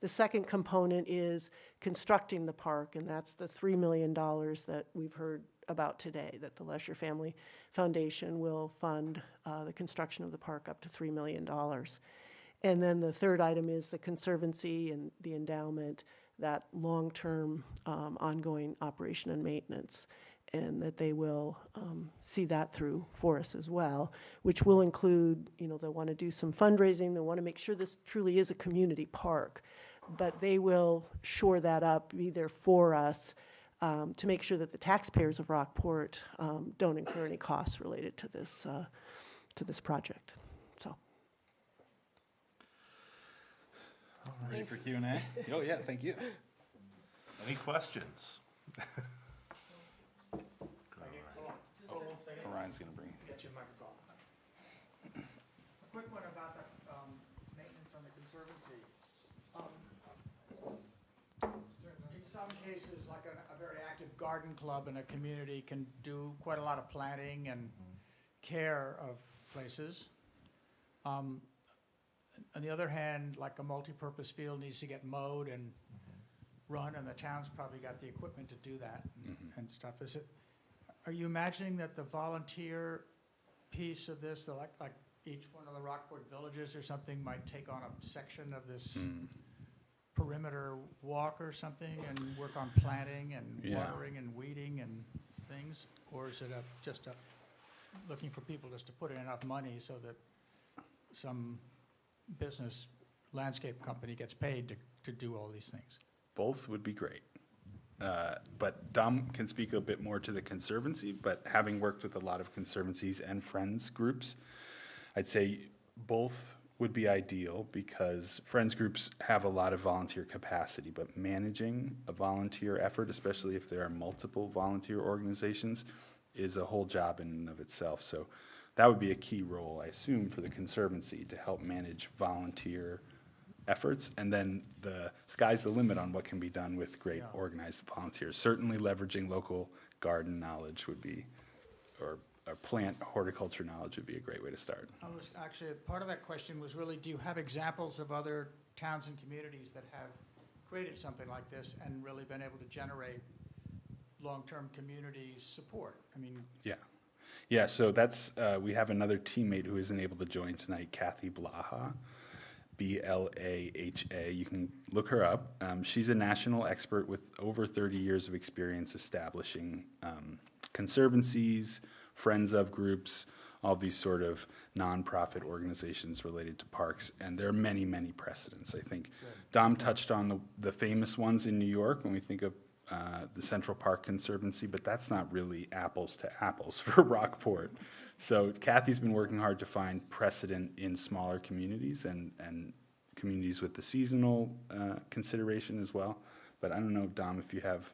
The second component is constructing the park, and that's the $3 million that we've heard about today, that the Lesher Family Foundation will fund the construction of the park up to $3 million. And then the third item is the Conservancy and the endowment, that long-term ongoing operation and maintenance, and that they will see that through for us as well, which will include, they'll want to do some fundraising, they'll want to make sure this truly is a community park, but they will shore that up, be there for us to make sure that the taxpayers of Rockport don't incur any costs related to this project. So. Ready for Q&A? Oh, yeah, thank you. Any questions? Ryan's going to bring. Get you a microphone. A quick one about the maintenance on the Conservancy. You saw some cases, like a very active garden club in a community can do quite a lot of planting and care of places. On the other hand, like a multi-purpose field needs to get mowed and run, and the town's probably got the equipment to do that and stuff. Are you imagining that the volunteer piece of this, so like each one of the Rockport villages or something might take on a section of this perimeter walk or something and work on planting and Yeah. watering and weeding and things? Or is it just looking for people just to put in enough money so that some business landscape company gets paid to do all these things? Both would be great. But Dom can speak a bit more to the Conservancy, but having worked with a lot of conservancies and friends groups, I'd say both would be ideal because friends groups have a lot of volunteer capacity, but managing a volunteer effort, especially if there are multiple volunteer organizations, is a whole job in and of itself. So that would be a key role, I assume, for the Conservancy to help manage volunteer efforts, and then the sky's the limit on what can be done with great organized volunteers. Certainly leveraging local garden knowledge would be, or plant horticulture knowledge would be a great way to start. Actually, part of that question was really, do you have examples of other towns and communities that have created something like this and really been able to generate long-term community support? I mean, Yeah, so that's, we have another teammate who isn't able to join tonight, Kathy Blaha, Blaha. You can look her up. She's a national expert with over 30 years of experience establishing conservancies, friends of groups, all these sort of nonprofit organizations related to parks, and there are many, many precedents, I think. Dom touched on the famous ones in New York when we think of the Central Park Conservancy, but that's not really apples to apples for Rockport. So Kathy's been working hard to find precedent in smaller communities and communities with the seasonal consideration as well. But I don't know, Dom, if you have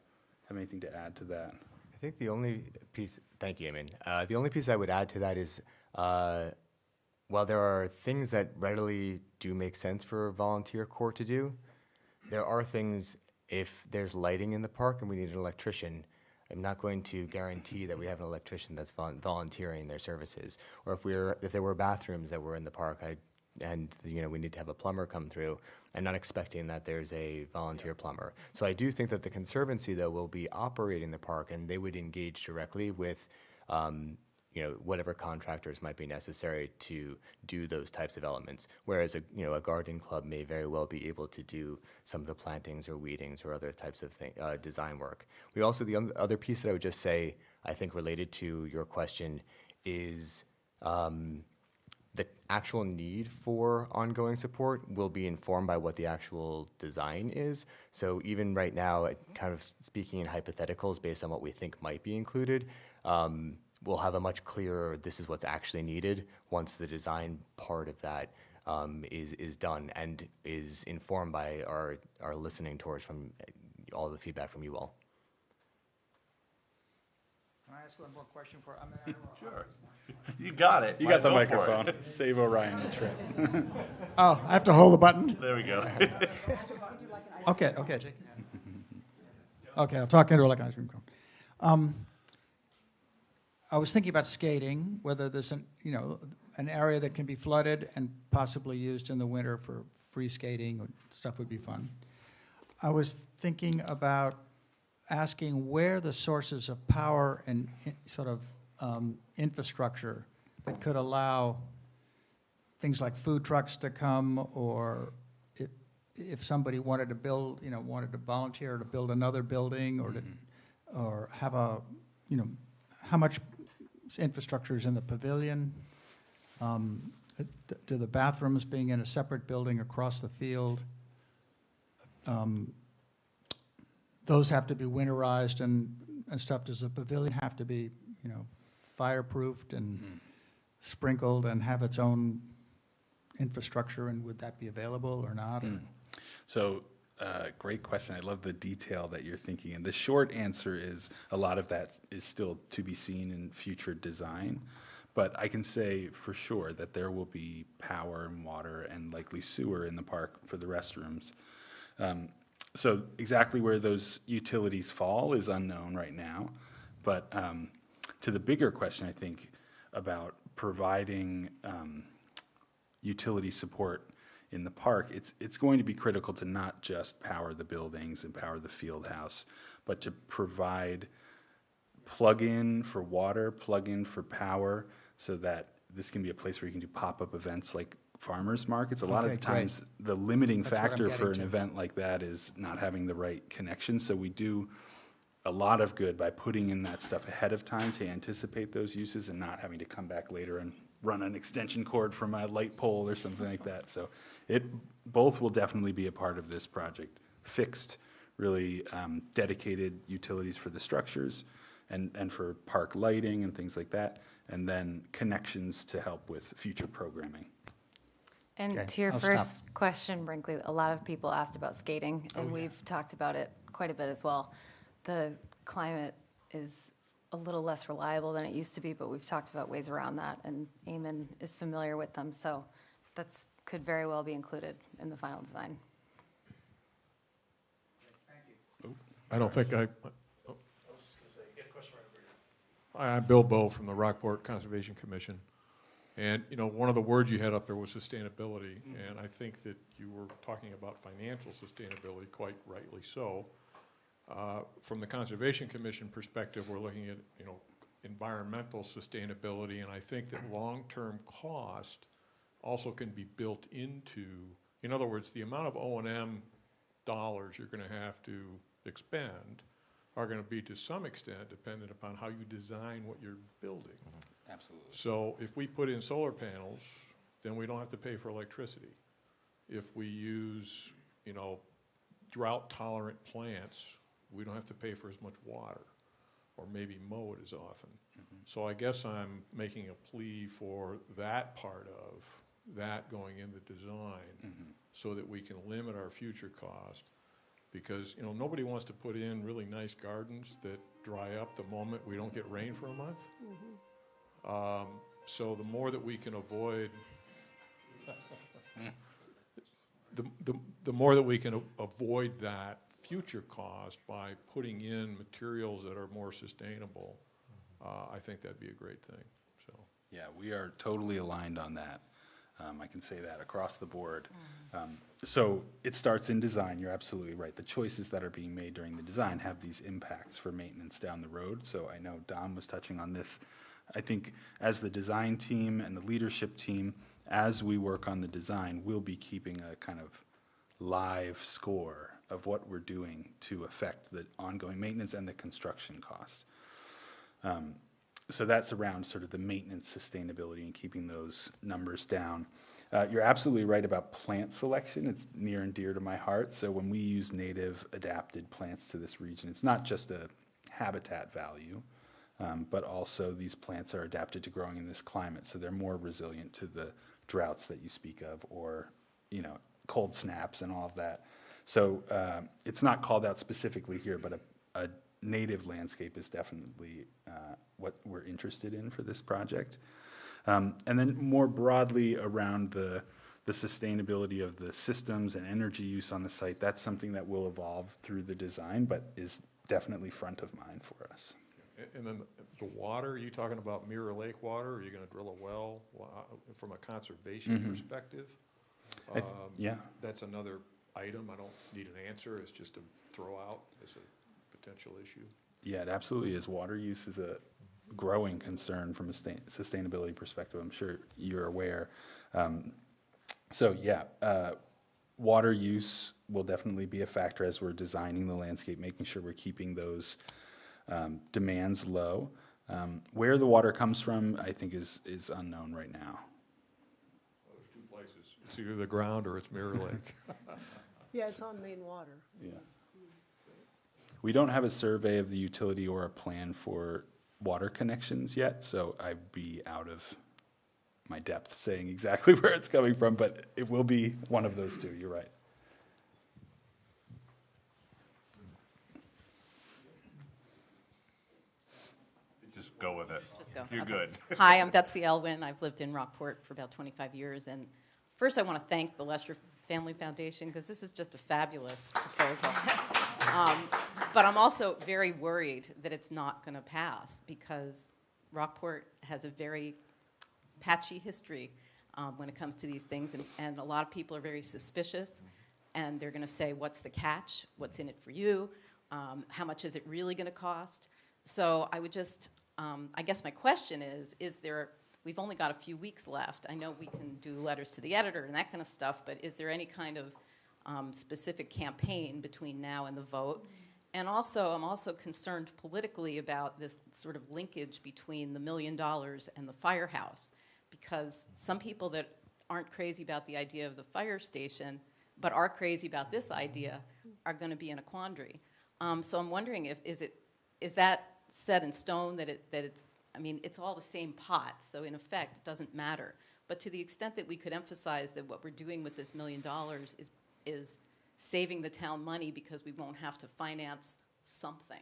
anything to add to that. I think the only piece, thank you, Eamon. The only piece I would add to that is, while there are things that readily do make sense for a volunteer corps to do, there are things, if there's lighting in the park and we need an electrician, I'm not going to guarantee that we have an electrician that's volunteering their services. Or if there were bathrooms that were in the park, we need to have a plumber come through, I'm not expecting that there's a volunteer plumber. So I do think that the Conservancy, though, will be operating the park, and they would engage directly with whatever contractors might be necessary to do those types of elements. Whereas a garden club may very well be able to do some of the plantings or weedings or other types of design work. The other piece that I would just say, I think related to your question, is the actual need for ongoing support will be informed by what the actual design is. So even right now, kind of speaking in hypotheticals based on what we think might be included, we'll have a much clearer, this is what's actually needed once the design part of that is done and is informed by our listening tours from all the feedback from you all. can I ask one more question for, Sure. You got it. You got the Go for it. microphone. Save Orion a trip. Oh, I have to hold the button? There we go. Okay, Jake. Okay, I'll talk into it like an ice cream cone. I was thinking about skating, whether there's an area that can be flooded and possibly used in the winter for free skating or stuff would be fun. I was thinking about asking where the sources of power and infrastructure that could allow things like food trucks to come, or if somebody wanted to build, wanted to volunteer to build another building, or have how much infrastructure is in the pavilion? Do the bathrooms being in a separate building across the field, those have to be winterized and stuff? Does the pavilion have to be, fireproofed and sprinkled and have its own infrastructure, and would that be available or not? So, great question. I love the detail that you're thinking. And the short answer is a lot of that is still to be seen in future design. But I can say for sure that there will be power and water and likely sewer in the park for the restrooms. So exactly where those utilities fall is unknown right now. But to the bigger question, I think, about providing utility support in the park, it's going to be critical to not just power the buildings and power the field house, but to provide plug-in for water, plug-in for power, so that this can be a place where you can do pop-up events like farmers markets. A lot of Okay, the times, the limiting That's what I'm factor for getting an to. event like that is not having the right connection. So we do a lot of good by putting in that stuff ahead of time to anticipate those uses and not having to come back later and run an extension cord from a light pole or something like that. So both will definitely be a part of this project. Fixed, really dedicated utilities for the structures and for park lighting and things like that, and then connections to help with future programming. And Okay, to your I'll stop. first question, Brinkley, a lot of people asked about skating, and we've talked about it quite a bit as well. The climate is a little less reliable than it used to be, but we've talked about ways around that, and Eamon is familiar with them, so that's, could very well be included in the final design. I don't think I was just gonna say, get a question right over here. Hi, I'm Bill Bowe from the Rockport Conservation Commission. And, you know, one of the words you had up there was sustainability, and I think that you were talking about financial sustainability, quite rightly so. From the Conservation Commission perspective, we're looking at, you know, environmental sustainability, and I think that long-term cost also can be built into, in other words, the amount of O&M dollars you're gonna have to expend are gonna be, to some extent, dependent upon how you design what you're building. Absolutely. So if we put in solar panels, then we don't have to pay for electricity. If we use, you know, drought-tolerant plants, we don't have to pay for as much water, or maybe mow it as often. So I guess I'm making a plea for that part of that going in the design, so that we can limit our future cost. Because, you know, nobody wants to put in really nice gardens that dry up the moment we don't get rain for a month. So the more that we can avoid, the more that we can avoid that future cost by putting in materials that are more sustainable, I think that'd be a great thing, so. Yeah, we are totally aligned on that. I can say that across the board. So it starts in design, you're absolutely right. The choices that are being made during the design have these impacts for maintenance down the road. So I know Dom was touching on this. I think as the design team and the leadership team, as we work on the design, we'll be keeping a kind of live score of what we're doing to affect the ongoing maintenance and the construction costs. So that's around sort of the maintenance sustainability and keeping those numbers down. You're absolutely right about plant selection. It's near and dear to my heart. So when we use native adapted plants to this region, it's not just a habitat value, but also these plants are adapted to growing in this climate. So they're more resilient to the droughts that you speak of, or, you know, cold snaps and all of that. So it's not called out specifically here, but a native landscape is definitely what we're interested in for this project. And then more broadly around the sustainability of the systems and energy use on the site, that's something that will evolve through the design, but is definitely front of mind for us. And then the water, are you talking about Mirror Lake water? Are you gonna drill a well from a conservation perspective? Yeah. That's another item. I don't need an answer. It's just to throw out as a potential issue. Yeah, it absolutely is. Water use is a growing concern from a sustainability perspective. I'm sure you're aware. So yeah, water use will definitely be a factor as we're designing the landscape, making sure we're keeping those demands low. Where the water comes from, I think, is unknown right now. Well, there's two places. It's either the ground or it's Mirror Lake. Yeah, it's on main water. Yeah. We don't have a survey of the utility or a plan for water connections yet, so I'd be out of my depth saying exactly where it's coming from, but it will be one of those two, you're right. Just go with it. Just go. You're Okay. good. Hi, I'm Betsy Elwin. I've lived in Rockport for about 25 years. And first, I want to thank the Lester Family Foundation, because this is just a fabulous proposal. But I'm also very worried that it's not going to pass, because Rockport has a very patchy history when it comes to these things, and a lot of people are very suspicious, and they're going to say, what's the catch? What's in it for you? How much is it really going to cost? So I would just, I guess my question is there, we've only got a few weeks left. I know we can do letters to the editor and that kind of stuff, but is there any kind of specific campaign between now and the vote? And also, I'm also concerned politically about this sort of linkage between the $1 million and the firehouse, because some people that aren't crazy about the idea of the fire station but are crazy about this idea are going to be in a quandary. So I'm wondering is that set in stone, that it's, I mean, it's all the same pot, so in effect it doesn't matter. But to the extent that we could emphasize that what we're doing with this $1 million is saving the town money because we won't have to finance something.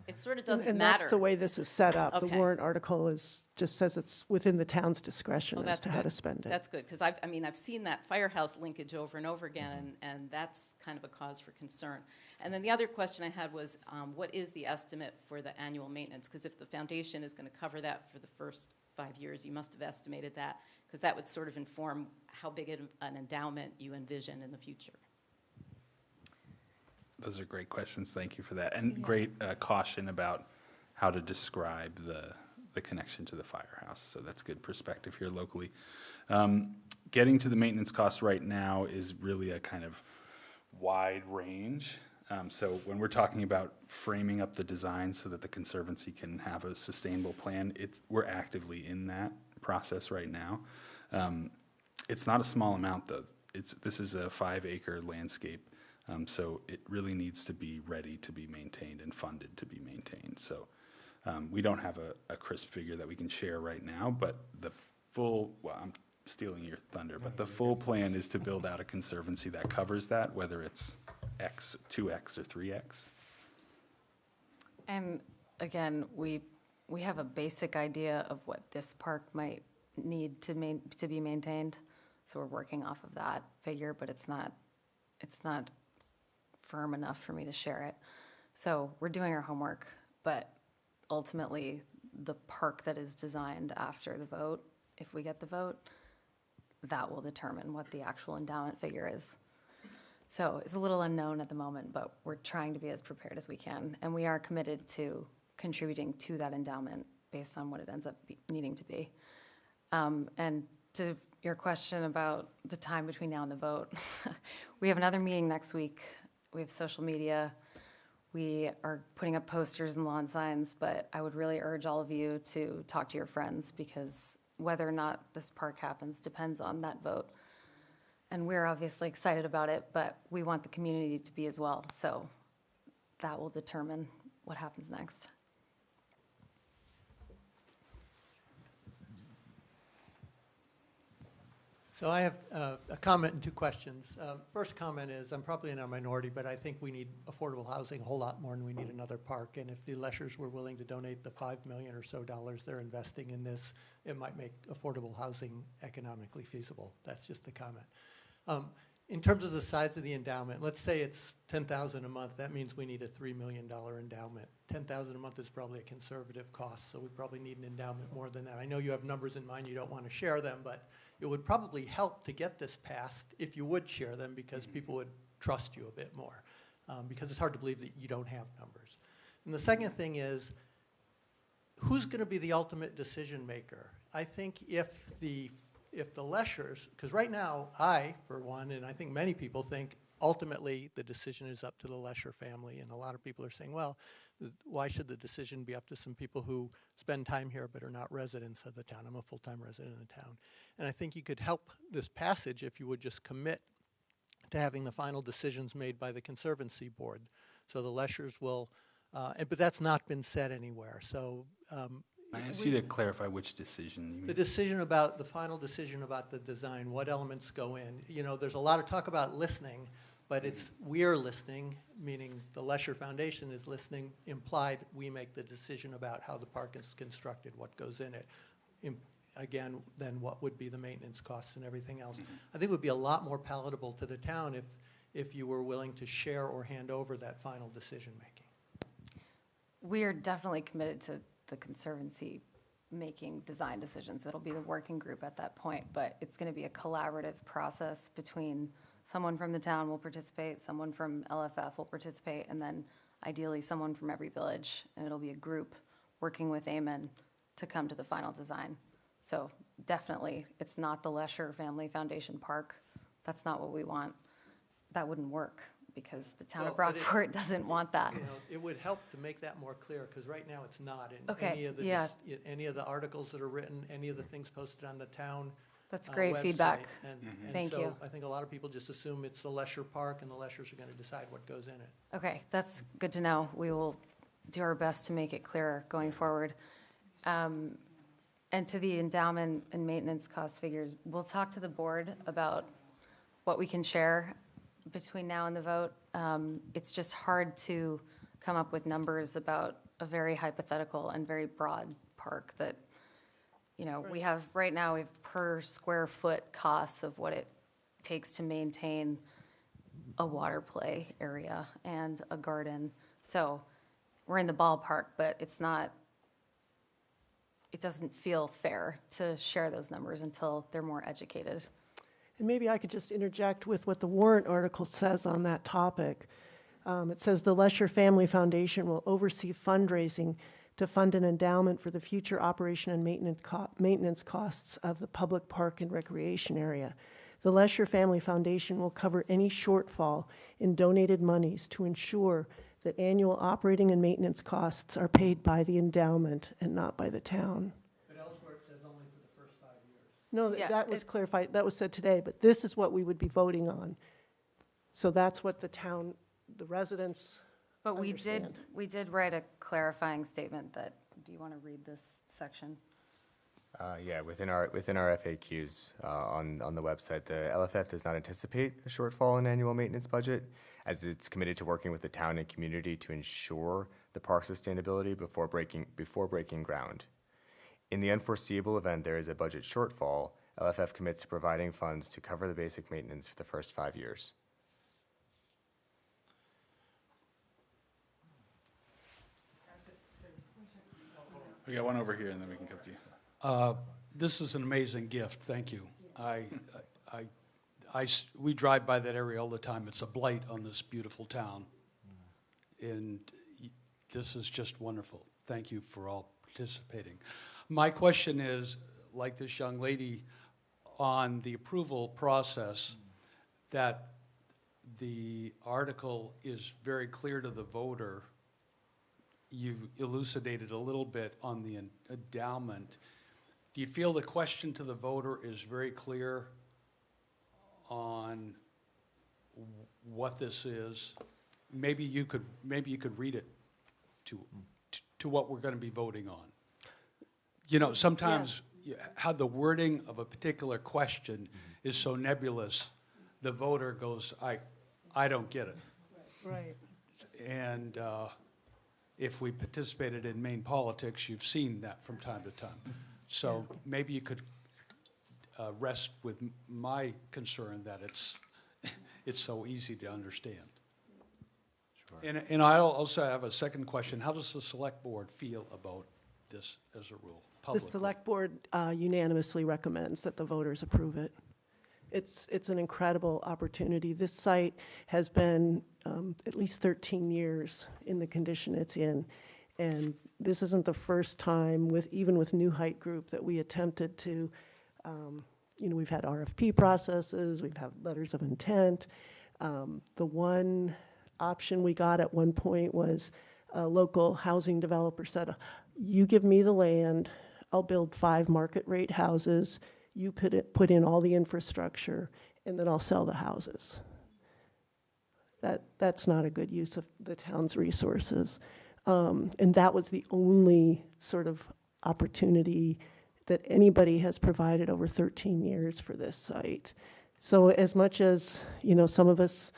It sort of doesn't And matter. that's the way this is set up. The Okay. warrant article just says it's within the town's discretion Oh, as that's to how good. to spend it. That's good, because I've seen that firehouse linkage over and over again, and that's kind of a cause for concern. And then the other question I had was, what is the estimate for the annual maintenance? Because if the foundation is going to cover that for the first 5 years, you must have estimated that, because that would sort of inform how big an endowment you envision in the future. Those are great questions. Thank you for that. And great caution about how to describe the connection to the firehouse. So that's good perspective here locally. Getting to the maintenance cost right now is really a kind of wide range. So when we're talking about framing up the design so that the Conservancy can have a sustainable plan, we're actively in that process right now. It's not a small amount, though. This is a 5-acre landscape. So it really needs to be ready to be maintained and funded to be maintained. So we don't have a crisp figure that we can share right now, but the full, well, I'm stealing your thunder, but the full plan is to build out a Conservancy that covers that, whether it's X, 2X, or 3X. And again, we have a basic idea of what this park might need to be maintained. So we're working off of that figure, but it's not firm enough for me to share it. So we're doing our homework, but ultimately the park that is designed after the vote, if we get the vote, that will determine what the actual endowment figure is. So it's a little unknown at the moment, but we're trying to be as prepared as we can. And we are committed to contributing to that endowment based on what it ends up needing to be. And to your question about the time between now and the vote, we have another meeting next week. We have social media. We are putting up posters and lawn signs, but I would really urge all of you to talk to your friends, because whether or not this park happens depends on that vote. And we're obviously excited about it, but we want the community to be as well. So that will determine what happens next. So I have a comment and 2 questions. First comment is, I'm probably in a minority, but I think we need affordable housing a whole lot more than we need another park. And if the Leschers were willing to donate the $5 million or so they're investing in this, it might make affordable housing economically feasible. That's just the comment. In terms of the size of the endowment, let's say it's $10,000 a month. That means we need a $3 million endowment. $10,000 a month is probably a conservative cost, so we probably need an endowment more than that. I know you have numbers in mind, you don't want to share them, but it would probably help to get this passed if you would share them, because people would trust you a bit more, because it's hard to believe that you don't have numbers. And the second thing is, who's going to be the ultimate decision maker? I think if the Leschers, because right now I, for one, and I think many people think ultimately the decision is up to the Lescher family, and a lot of people are saying, well, why should the decision be up to some people who spend time here but are not residents of the town? I'm a full-time resident of the town. And I think you could help this passage if you would just commit to having the final decisions made by the Conservancy Board. So the Leschers will, but that's not been said anywhere. So I ask you to clarify which decision you mean. the decision about, the final decision about the design, what elements go in. You know, there's a lot of talk about listening, but it's we're listening, meaning the Lescher Foundation is listening, implied we make the decision about how the park is constructed, what goes in it. again, than what would be the maintenance costs and everything else. I think it would be a lot more palatable to the town if you were willing to share or hand over that final decision-making. We are definitely committed to the Conservancy making design decisions. It'll be the working group at that point, but it's going to be a collaborative process between someone from the town will participate, someone from LFF will participate, and then ideally someone from every village, and it'll be a group working with Amen to come to the final design. So definitely, it's not the Lesher Family Foundation Park. That's not what we want. That wouldn't work because the town of Well, but it- Rockport doesn't want that. You know, it would help to make that more clear, because right now it's not in Okay, any of the, yeah. any of the articles that are written, any of the things posted on the town That's great website. feedback. And Thank so you. I think a lot of people just assume it's the Lesher Park, and the Leshers are going to decide what goes in it. Okay, that's good to know. We will do our best to make it clearer going forward. And to the endowment and maintenance cost figures, we'll talk to the board about what we can share between now and the vote. It's just hard to come up with numbers about a very hypothetical and very broad park that, you know, we have, right now, we have per square foot costs of what it takes to maintain a water play area and a garden. So we're in the ballpark, but it's not, it doesn't feel fair to share those numbers until they're more educated. And maybe I could just interject with what the warrant article says on that topic. It says the Lesher Family Foundation will oversee fundraising to fund an endowment for the future operation and maintenance costs of the public park and recreation area. The Lesher Family Foundation will cover any shortfall in donated monies to ensure that annual operating and maintenance costs are paid by the endowment and not by the town. But elsewhere it says only for the first 5 years. No, Yeah, that was it- clarified, that was said today, but this is what we would be voting on. So that's what the town, the residents, But Understand. we did write a clarifying statement that, do you want to read this section? Yeah, within our FAQs on the website, the LFF does not anticipate a shortfall in annual maintenance budget, as it's committed to working with the town and community to ensure the park's sustainability before breaking ground. In the unforeseeable event there is a budget shortfall, LFF commits to providing funds to cover the basic maintenance for the first 5 years. We got one over here, and then we can come to you. This is an amazing gift, thank you. We drive by that area all the time. It's a blight on this beautiful town. And this is just wonderful. Thank you for all participating. My question is, like this young lady, on the approval process, that the article is very clear to the voter. You elucidated a little bit on the endowment. Do you feel the question to the voter is very clear on what this is? Maybe you could read it to what we're going to be voting on. You know, sometimes how the wording of a particular question is so nebulous, the voter goes, I don't get it. right. And if we participated in Maine politics, you've seen that from time to time. So maybe you could rest with my concern that it's so easy to understand. Sure. And I also have a second question. How does the select board feel about this as a rule The publicly? select board unanimously recommends that the voters approve it. It's an incredible opportunity. This site has been at least 13 years in the condition it's in. And this isn't the first time, even with New Height Group, that we attempted to, we've had RFP processes, we've had letters of intent. The one option we got at one point was a local housing developer said, you give me the land, I'll build 5 market rate houses, you put in all the infrastructure, and then I'll sell the houses. That's not a good use of the town's resources. And that was the only sort of opportunity that anybody has provided over 13 years for this site. So as much as, some of us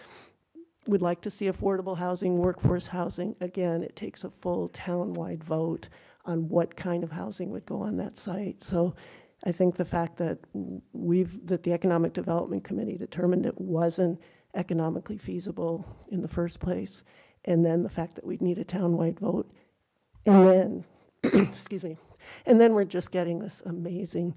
would like to see affordable housing, workforce housing, again, it takes a full town-wide vote on what kind of housing would go on that site. So I think the fact that that the Economic Development Committee determined it wasn't economically feasible in the first place, and then the fact that we'd need a townwide vote, and then, excuse me, and then we're just getting this amazing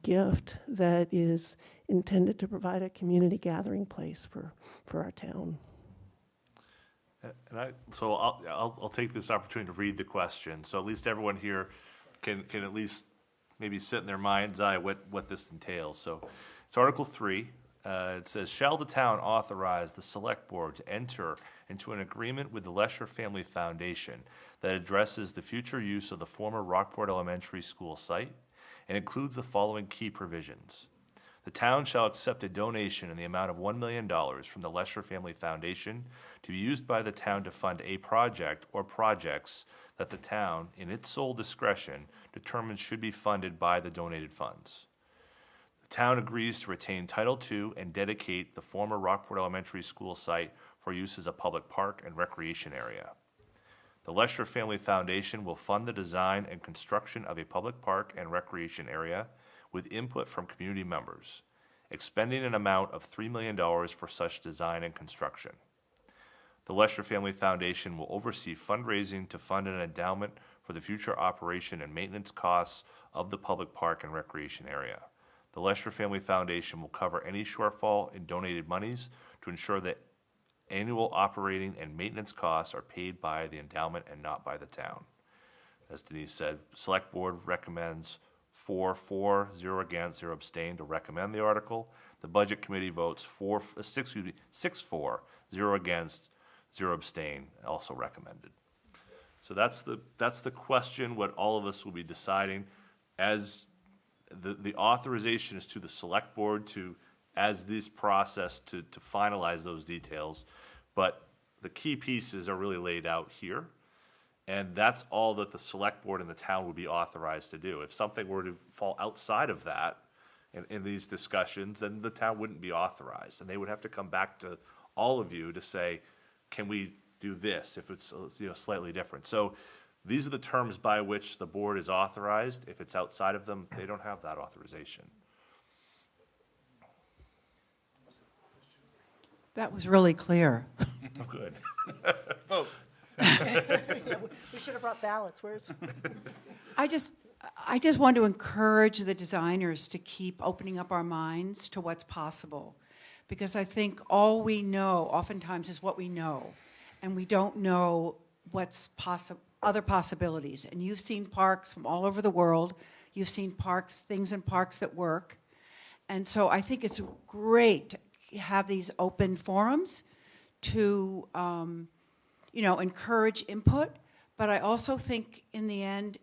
gift that is intended to provide a community gathering place for our town. And so I'll take this opportunity to read the question, so at least everyone here can at least maybe sit in their mind's eye what this entails. So it's Article 3. It says, shall the town authorize the select board to enter into an agreement with the Lesher Family Foundation that addresses the future use of the former Rockport Elementary School site and includes the following key provisions. The town shall accept a donation in the amount of $1 million from the Lesher Family Foundation to be used by the town to fund a project or projects that the town, in its sole discretion, determines should be funded by the donated funds. The town agrees to retain Title II and dedicate the former Rockport Elementary School site for use as a public park and recreation area. The Lesher Family Foundation will fund the design and construction of a public park and recreation area with input from community members, expending an amount of $3 million for such design and construction. The Lesher Family Foundation will oversee fundraising to fund an endowment for the future operation and maintenance costs of the public park and recreation area. The Lesher Family Foundation will cover any shortfall in donated monies to ensure that annual operating and maintenance costs are paid by the endowment and not by the town. As Denise said, Select Board recommends 4-4, 0 against, 0 abstain to recommend the article. The Budget Committee votes 6-4, 0 against, 0 abstain, also recommended. So that's the question, what all of us will be deciding. As the authorization is to the Select Board to, as this process, to finalize those details. But the key pieces are really laid out here. And that's all that the Select Board and the town would be authorized to do. If something were to fall outside of that in these discussions, then the town wouldn't be authorized. And they would have to come back to all of you to say, can we do this if it's slightly different? So these are the terms by which the board is authorized. If it's outside of them, they don't have that authorization. That was really clear. Oh, good. Vote. We should have brought ballots. Where's? I just want to encourage the designers to keep opening up our minds to what's possible. Because I think all we know oftentimes is what we know. And we don't know what's other possibilities. And you've seen parks from all over the world. You've seen things in parks that work. And so I think it's great to have these open forums to encourage input. But I also think in the end,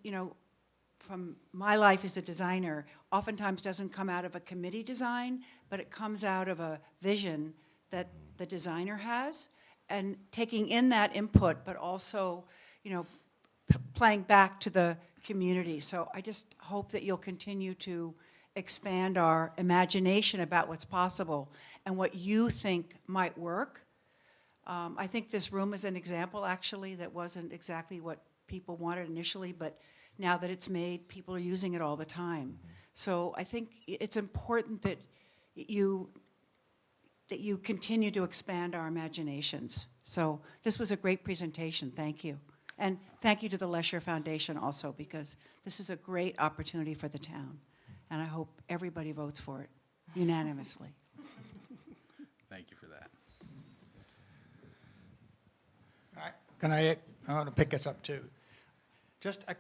from my life as a designer, oftentimes doesn't come out of a committee design, but it comes out of a vision that the designer has, and taking in that input, but also, playing back to the community. So I just hope that you'll continue to expand our imagination about what's possible and what you think might work. I think this room is an example, actually, that wasn't exactly what people wanted initially, but now that it's made, people are using it all the time. So I think it's important that you continue to expand our imaginations. So this was a great presentation. Thank you. And thank you to the Lesher Foundation also, because this is a great opportunity for the town. And I hope everybody votes for it unanimously. Thank you for that. I want to pick this up too. I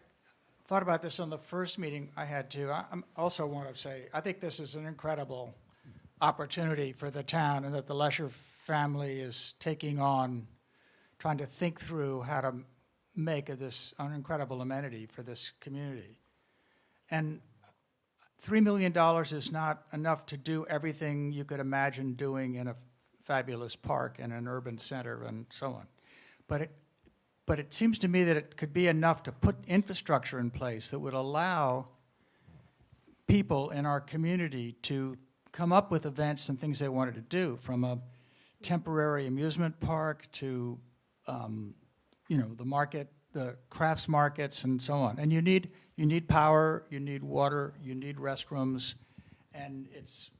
thought about this on the first meeting I had too. I also want to say, I think this is an incredible opportunity for the town, and that the Lesher family is taking on, trying to think through how to make this an incredible amenity for this community. And $3 million is not enough to do everything you could imagine doing in a fabulous park and an urban center and so on. But it seems to me that it could be enough to put infrastructure in place that would allow people in our community to come up with events and things they wanted to do, from a temporary amusement park to, the market the crafts markets and so on. And you need power, you need water, you need restrooms, and it's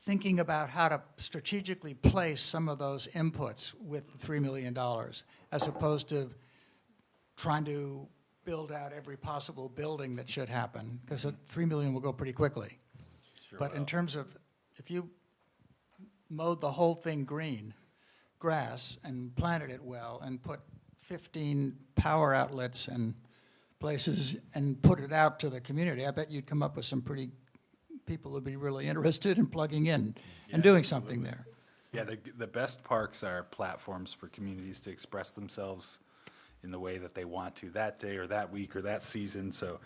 thinking about how to strategically place some of those inputs with the $3 million, as opposed to trying to build out every possible building that should happen, because $3 million will go pretty quickly. But in terms of, if you mowed the whole thing green, grass, and planted it well, and put 15 power outlets and places, and put it out to the community, I bet you'd come up with some pretty, people would be really interested in plugging in and doing something there. Yeah, the best parks are platforms for communities to express themselves in the way that they want to that day or that week or that season. So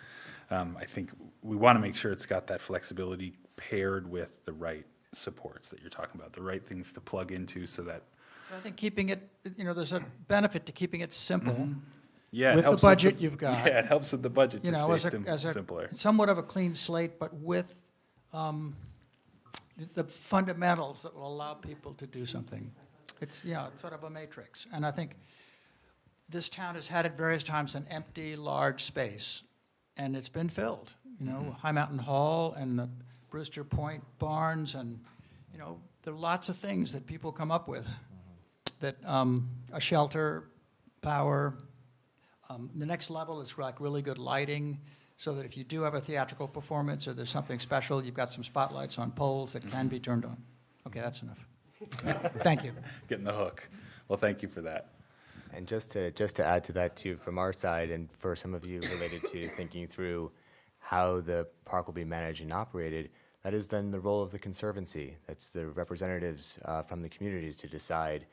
I think we want to make sure it's got that flexibility paired with the right supports that you're talking about, the right things to plug into so that. So I think keeping it, there's a benefit to keeping it simple. Yeah, it with the helps budget you've got. Yeah, it helps with the budget You know, to stay as a simpler. somewhat of a clean slate, but with the fundamentals that will allow people to do something. It's sort of a matrix. And I think this town has had at various times an empty, large space, and it's been filled. High Mountain Hall and the Brewster Point Barns, and there are lots of things that people come up with. That a shelter, power. The next level is like really good lighting, so that if you do have a theatrical performance or there's something special, you've got some spotlights on poles that can be turned on. Okay, that's enough. Thank you. Getting the hook. Well, thank you for that. And just to add to that too, from our side, and for some of you related to thinking through how the park will be managed and operated, that is then the role of the Conservancy. That's the representatives from the communities to decide,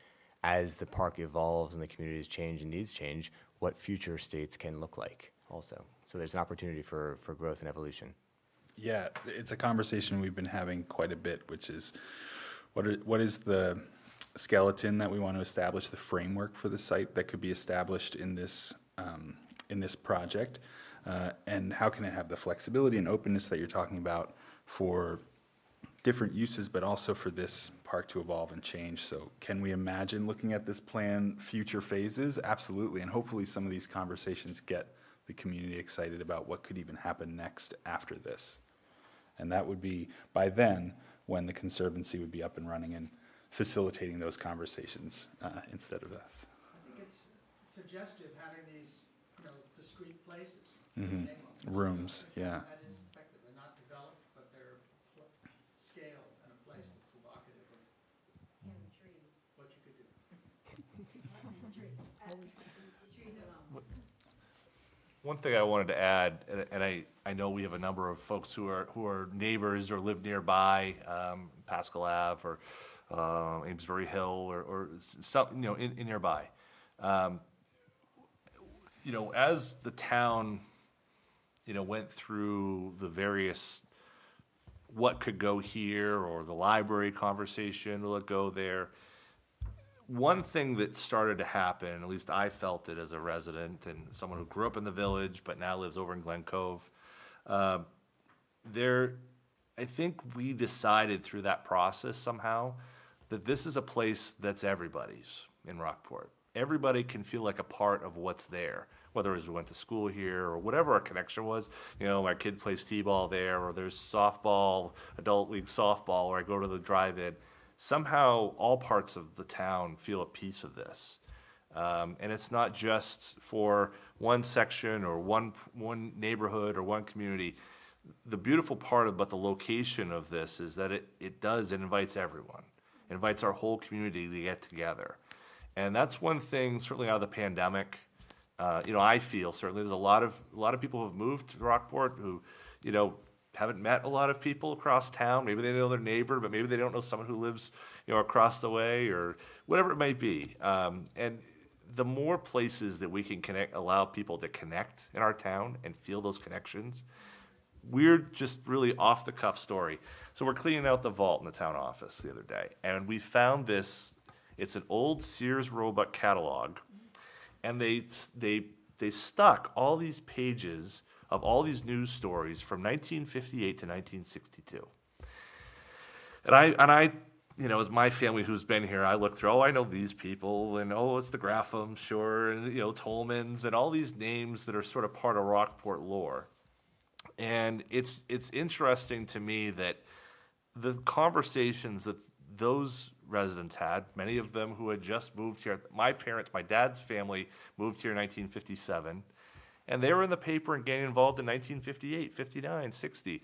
as the park evolves and the communities change and needs change, what future states can look like also. So there's an opportunity for growth and evolution. Yeah, it's a conversation we've been having quite a bit, which is what is the skeleton that we want to establish, the framework for the site that could be established in this project, and how can it have the flexibility and openness that you're talking about for different uses, but also for this park to evolve and change. So can we imagine looking at this plan future phases? Absolutely, and hopefully some of these conversations get the community excited about what could even happen next after this. And that would be, by then, when the Conservancy would be up and running and facilitating those conversations instead of us. I think it's suggestive having these, discrete places. Rooms, yeah. That is effective. They're not developed, but they're scale and a place that's evocative of what you could do. One thing I wanted to add, and I know we have a number of folks who are neighbors or live nearby, Pascal Ave or Amesbury Hill or some, in nearby. As the town, went through the various what could go here or the library conversation, will it go there? One thing that started to happen, at least I felt it as a resident and someone who grew up in the village but now lives over in Glen Cove, I think we decided through that process somehow that this is a place that's everybody's in Rockport. Everybody can feel like a part of what's there, whether it was we went to school here or whatever our connection was. My kid plays t-ball there, or there's softball, adult league softball, or I go to the drive-in. Somehow all parts of the town feel a piece of this. And it's not just for one section or one neighborhood or one community. The beautiful part about the location of this is that it invites everyone. It invites our whole community to get together. And that's one thing, certainly out of the pandemic, I feel certainly there's a lot of people who have moved to Rockport who, haven't met a lot of people across town. Maybe they know their neighbor, but maybe they don't know someone who lives, across the way or whatever it might be. And the more places that we can allow people to connect in our town and feel those connections. We're just really off the cuff story. So we're cleaning out the vault in the town office the other day, and we found this. It's an old Sears Roebuck catalog, and they stuck all these pages of all these news stories from 1958 to 1962. And I you know, as my family who's been here, I look through, oh, I know these people, and oh, it's the Graffams, sure, and, you know, Tolmans, and all these names that are sort of part of Rockport lore. And it's interesting to me that the conversations that those residents had, many of them who had just moved here, my dad's family moved here in 1957, and they were in the paper and getting involved in 1958, 59, 60.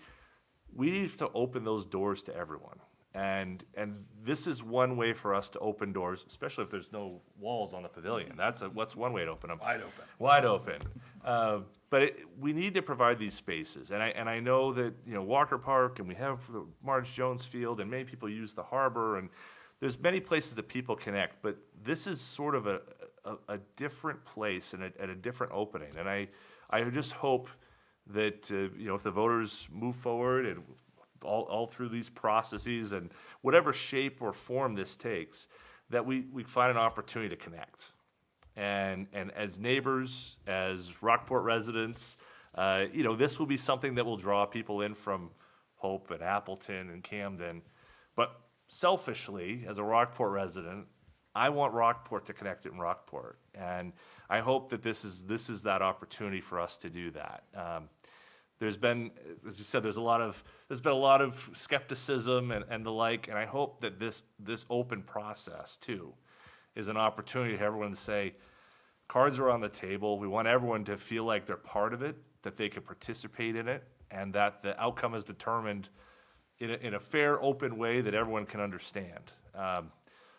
We need to open those doors to everyone. And this is one way for us to open doors, especially if there's no walls on the pavilion. What's one way to open them? Wide open. Wide open. But we need to provide these spaces. And I know that, you know, Walker Park, and we have the Marge Jones Field, and many people use the harbor, and there's many places that people connect. But this is sort of a different place and at a different opening. And I just hope that, you know, if the voters move forward and all through these processes and whatever shape or form this takes, that we find an opportunity to connect. And as neighbors, as Rockport residents, you know, this will be something that will draw people in from Hope and Appleton and Camden. But selfishly, as a Rockport resident, I want Rockport to connect in Rockport. And I hope that this is that opportunity for us to do that. There's been, as you said, there's been a lot of skepticism and the like, and I hope that this open process too is an opportunity for everyone to say, cards are on the table. We want everyone to feel like they're part of it, that they can participate in it, and that the outcome is determined in a fair, open way that everyone can understand.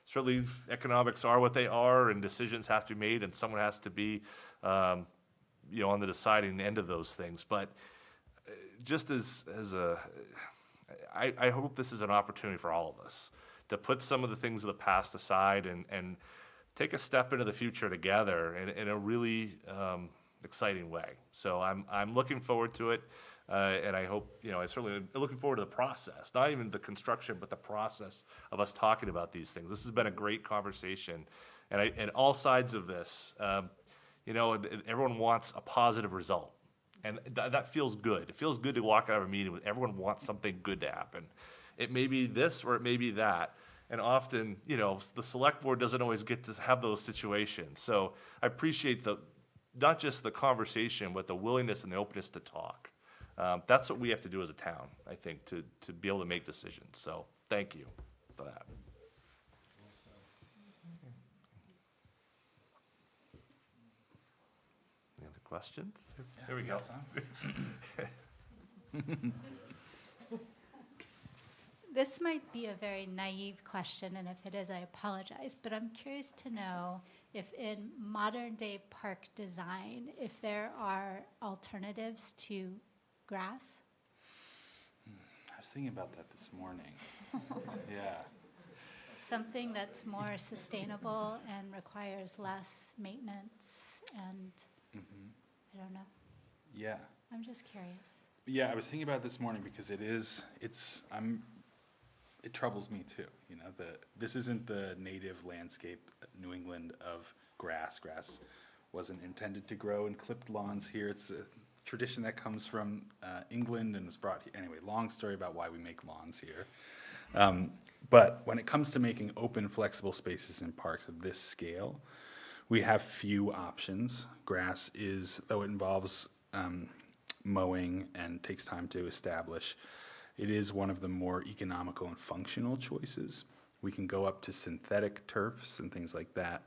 Certainly, economics are what they are, and decisions have to be made, and someone has to be, you know, on the deciding end of those things. But just I hope this is an opportunity for all of us to put some of the things of the past aside and take a step into the future together in a really exciting way. So I'm looking forward to it, and I hope, you know, I certainly am looking forward to the process, not even the construction, but the process of us talking about these things. This has been a great conversation, and all sides of this, you know, everyone wants a positive result. And that feels good. It feels good to walk out of a meeting with everyone wants something good to happen. It may be this or it may be that. And often, you know, the select board doesn't always get to have those situations. So I appreciate not just the conversation, but the willingness and the openness to talk. That's what we have to do as a town, I think, to be able to make decisions. So thank you for that. Any other questions? Here we go. This might be a very naive question, and if it is, I apologize, but I'm curious to know if in modern day park design, if there are alternatives to grass? I was thinking about that this morning. Yeah. Something that's more sustainable and requires less maintenance and, I don't know. Yeah. I'm just curious. Yeah, I was thinking about it this morning because it troubles me too. You know, this isn't the native landscape, New England, of grass. Grass wasn't intended to grow in clipped lawns here. It's a tradition that comes from England and was brought here. Anyway, long story about why we make lawns here. But when it comes to making open, flexible spaces in parks of this scale, we have few options. Grass is, though it involves mowing and takes time to establish, it is one of the more economical and functional choices. We can go up to synthetic turfs and things like that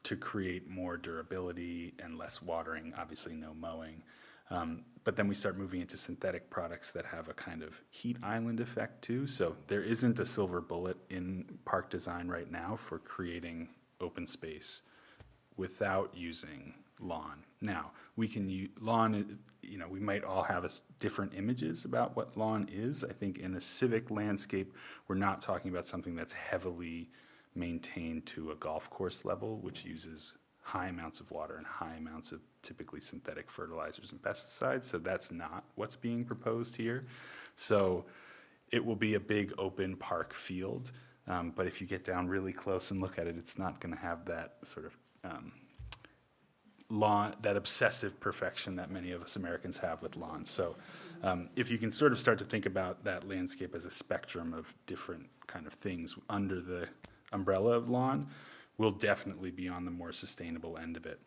to create more durability and less watering, obviously no mowing. But then we start moving into synthetic products that have a kind of heat island effect too. So there isn't a silver bullet in park design right now for creating open space without using lawn. Now, we can use lawn, you know, we might all have different images about what lawn is. I think in a civic landscape, we're not talking about something that's heavily maintained to a golf course level, which uses high amounts of water and high amounts of typically synthetic fertilizers and pesticides. So that's not what's being proposed here. So it will be a big open park field. But if you get down really close and look at it, it's not going to have that sort of lawn, that obsessive perfection that many of us Americans have with lawns. So if you can sort of start to think about that landscape as a spectrum of different kind of things under the umbrella of lawn will definitely be on the more sustainable end of it.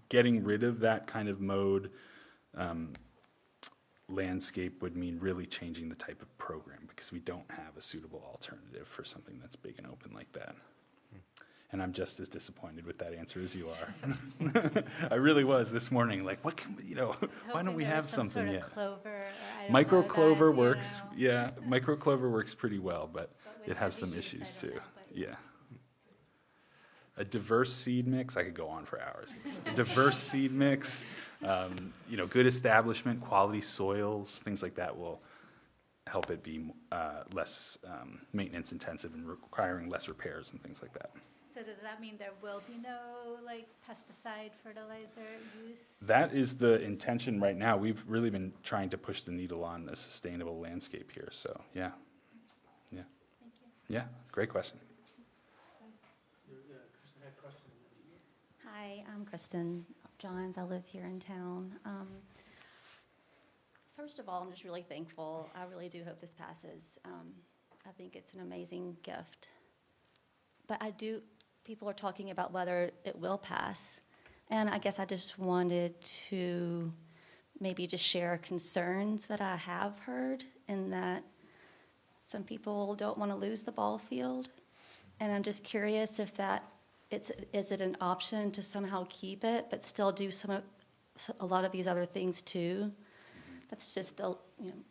Getting rid of that kind of mode landscape would mean really changing the type of program, because we don't have a suitable alternative for something that's big and open like that. And I'm just as disappointed with that answer as you are. I really was this morning, like, what can we, why don't we have something yet? Micro clover works, yeah, micro clover works pretty well, but it has some issues too, yeah. A diverse seed mix, I could go on for hours. A diverse seed mix, good establishment, quality soils, things like that will help it be less maintenance intensive and requiring less repairs and things like that. So does that mean there will be no pesticide fertilizer use? That is the intention right now. We've really been trying to push the needle on a sustainable landscape here, so yeah. Yeah. Thank you. Yeah, great question. Hi, I'm Kristen Johns. I live here in town. First of all, I'm just really thankful. I really do hope this passes. I think it's an amazing gift. But people are talking about whether it will pass. And I guess I just wanted to maybe just share concerns that I have heard, in that some people don't want to lose the ball field. And I'm just curious if is it an option to somehow keep it, but still do a lot of these other things too? That's just,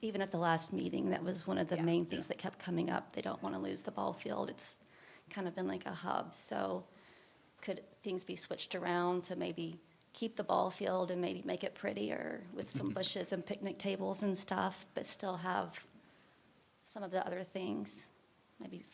even at the last meeting, that was one of the main things that kept coming up. They don't want to lose the ball field. It's kind of been like a hub. So could things be switched around to maybe keep the ball field and maybe make it prettier with some bushes and picnic tables and stuff, but still have some of the other things? Maybe,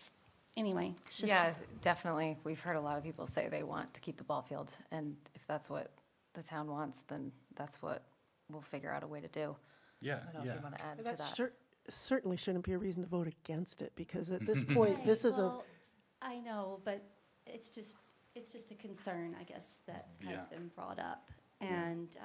anyway. It's just, Yeah, definitely. We've heard a lot of people say they want to keep the ball field, and if that's what the town wants, then that's what we'll figure out a way to do. Yeah, I don't know if you want to add to That that. certainly shouldn't be a reason to vote against it, because at this point, Right, this is well, I know, but it's just a concern, I guess, that has been brought up. And,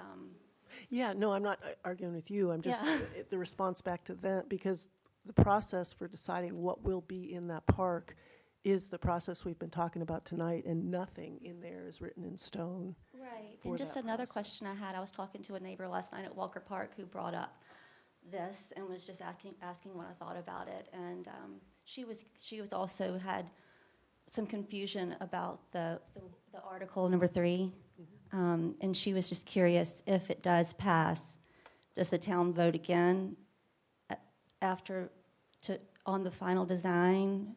Yeah, no, I'm not arguing with you. I'm just, Yeah. the response back to that, because the process for deciding what will be in that park is the process we've been talking about tonight, and nothing in there is written in stone. right. For And just that another process. question I had, I was talking to a neighbor last night at Walker Park who brought up this and was just asking what I thought about it. And she was also had some confusion about the article number 3. And she was just curious, if it does pass, does the town vote again on the final design?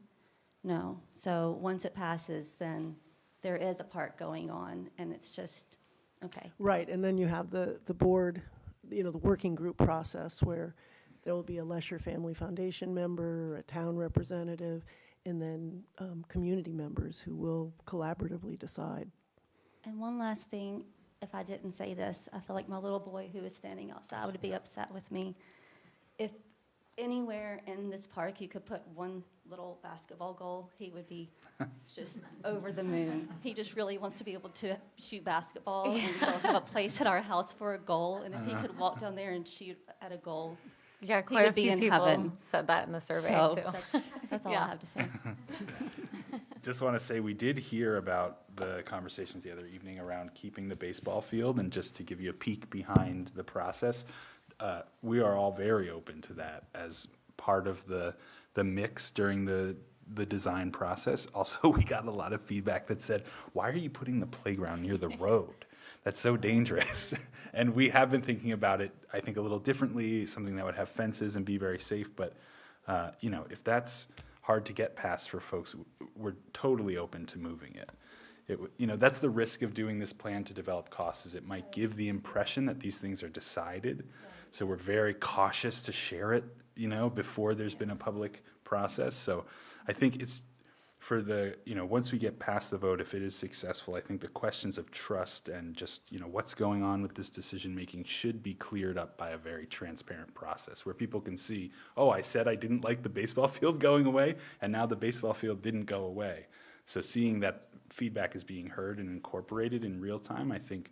No. So once it passes, then there is a park going on, and it's just, okay. Right, and then you have the board, the working group process, where there will be a Lesher Family Foundation member, a town representative, and then community members who will collaboratively decide. And one last thing, if I didn't say this, I feel like my little boy who is standing outside would be upset with me. If anywhere in this park you could put one little basketball goal, he would be just over the moon. He just really wants to be able to shoot basketball, and we don't have a place at our house for a goal. And if he could walk down there and shoot at a goal, Yeah, he quite a would be few in people heaven. said that in the survey, So too. that's all Yeah. I have to say. Just want to say, we did hear about the conversations the other evening around keeping the baseball field, and just to give you a peek behind the process, we are all very open to that as part of the mix during the design process. Also, we got a lot of feedback that said, why are you putting the playground near the road? That's so dangerous. And we have been thinking about it, I think, a little differently, something that would have fences and be very safe. But, if that's hard to get past for folks, we're totally open to moving it. That's the risk of doing this plan to develop costs, is it might give the impression that these things are decided. So we're very cautious to share it, before there's been a public process. So I think it's for once we get past the vote, if it is successful, I think the questions of trust and just, what's going on with this decision-making should be cleared up by a very transparent process where people can see, oh, I said I didn't like the baseball field going away, and now the baseball field didn't go away. So seeing that feedback is being heard and incorporated in real time, I think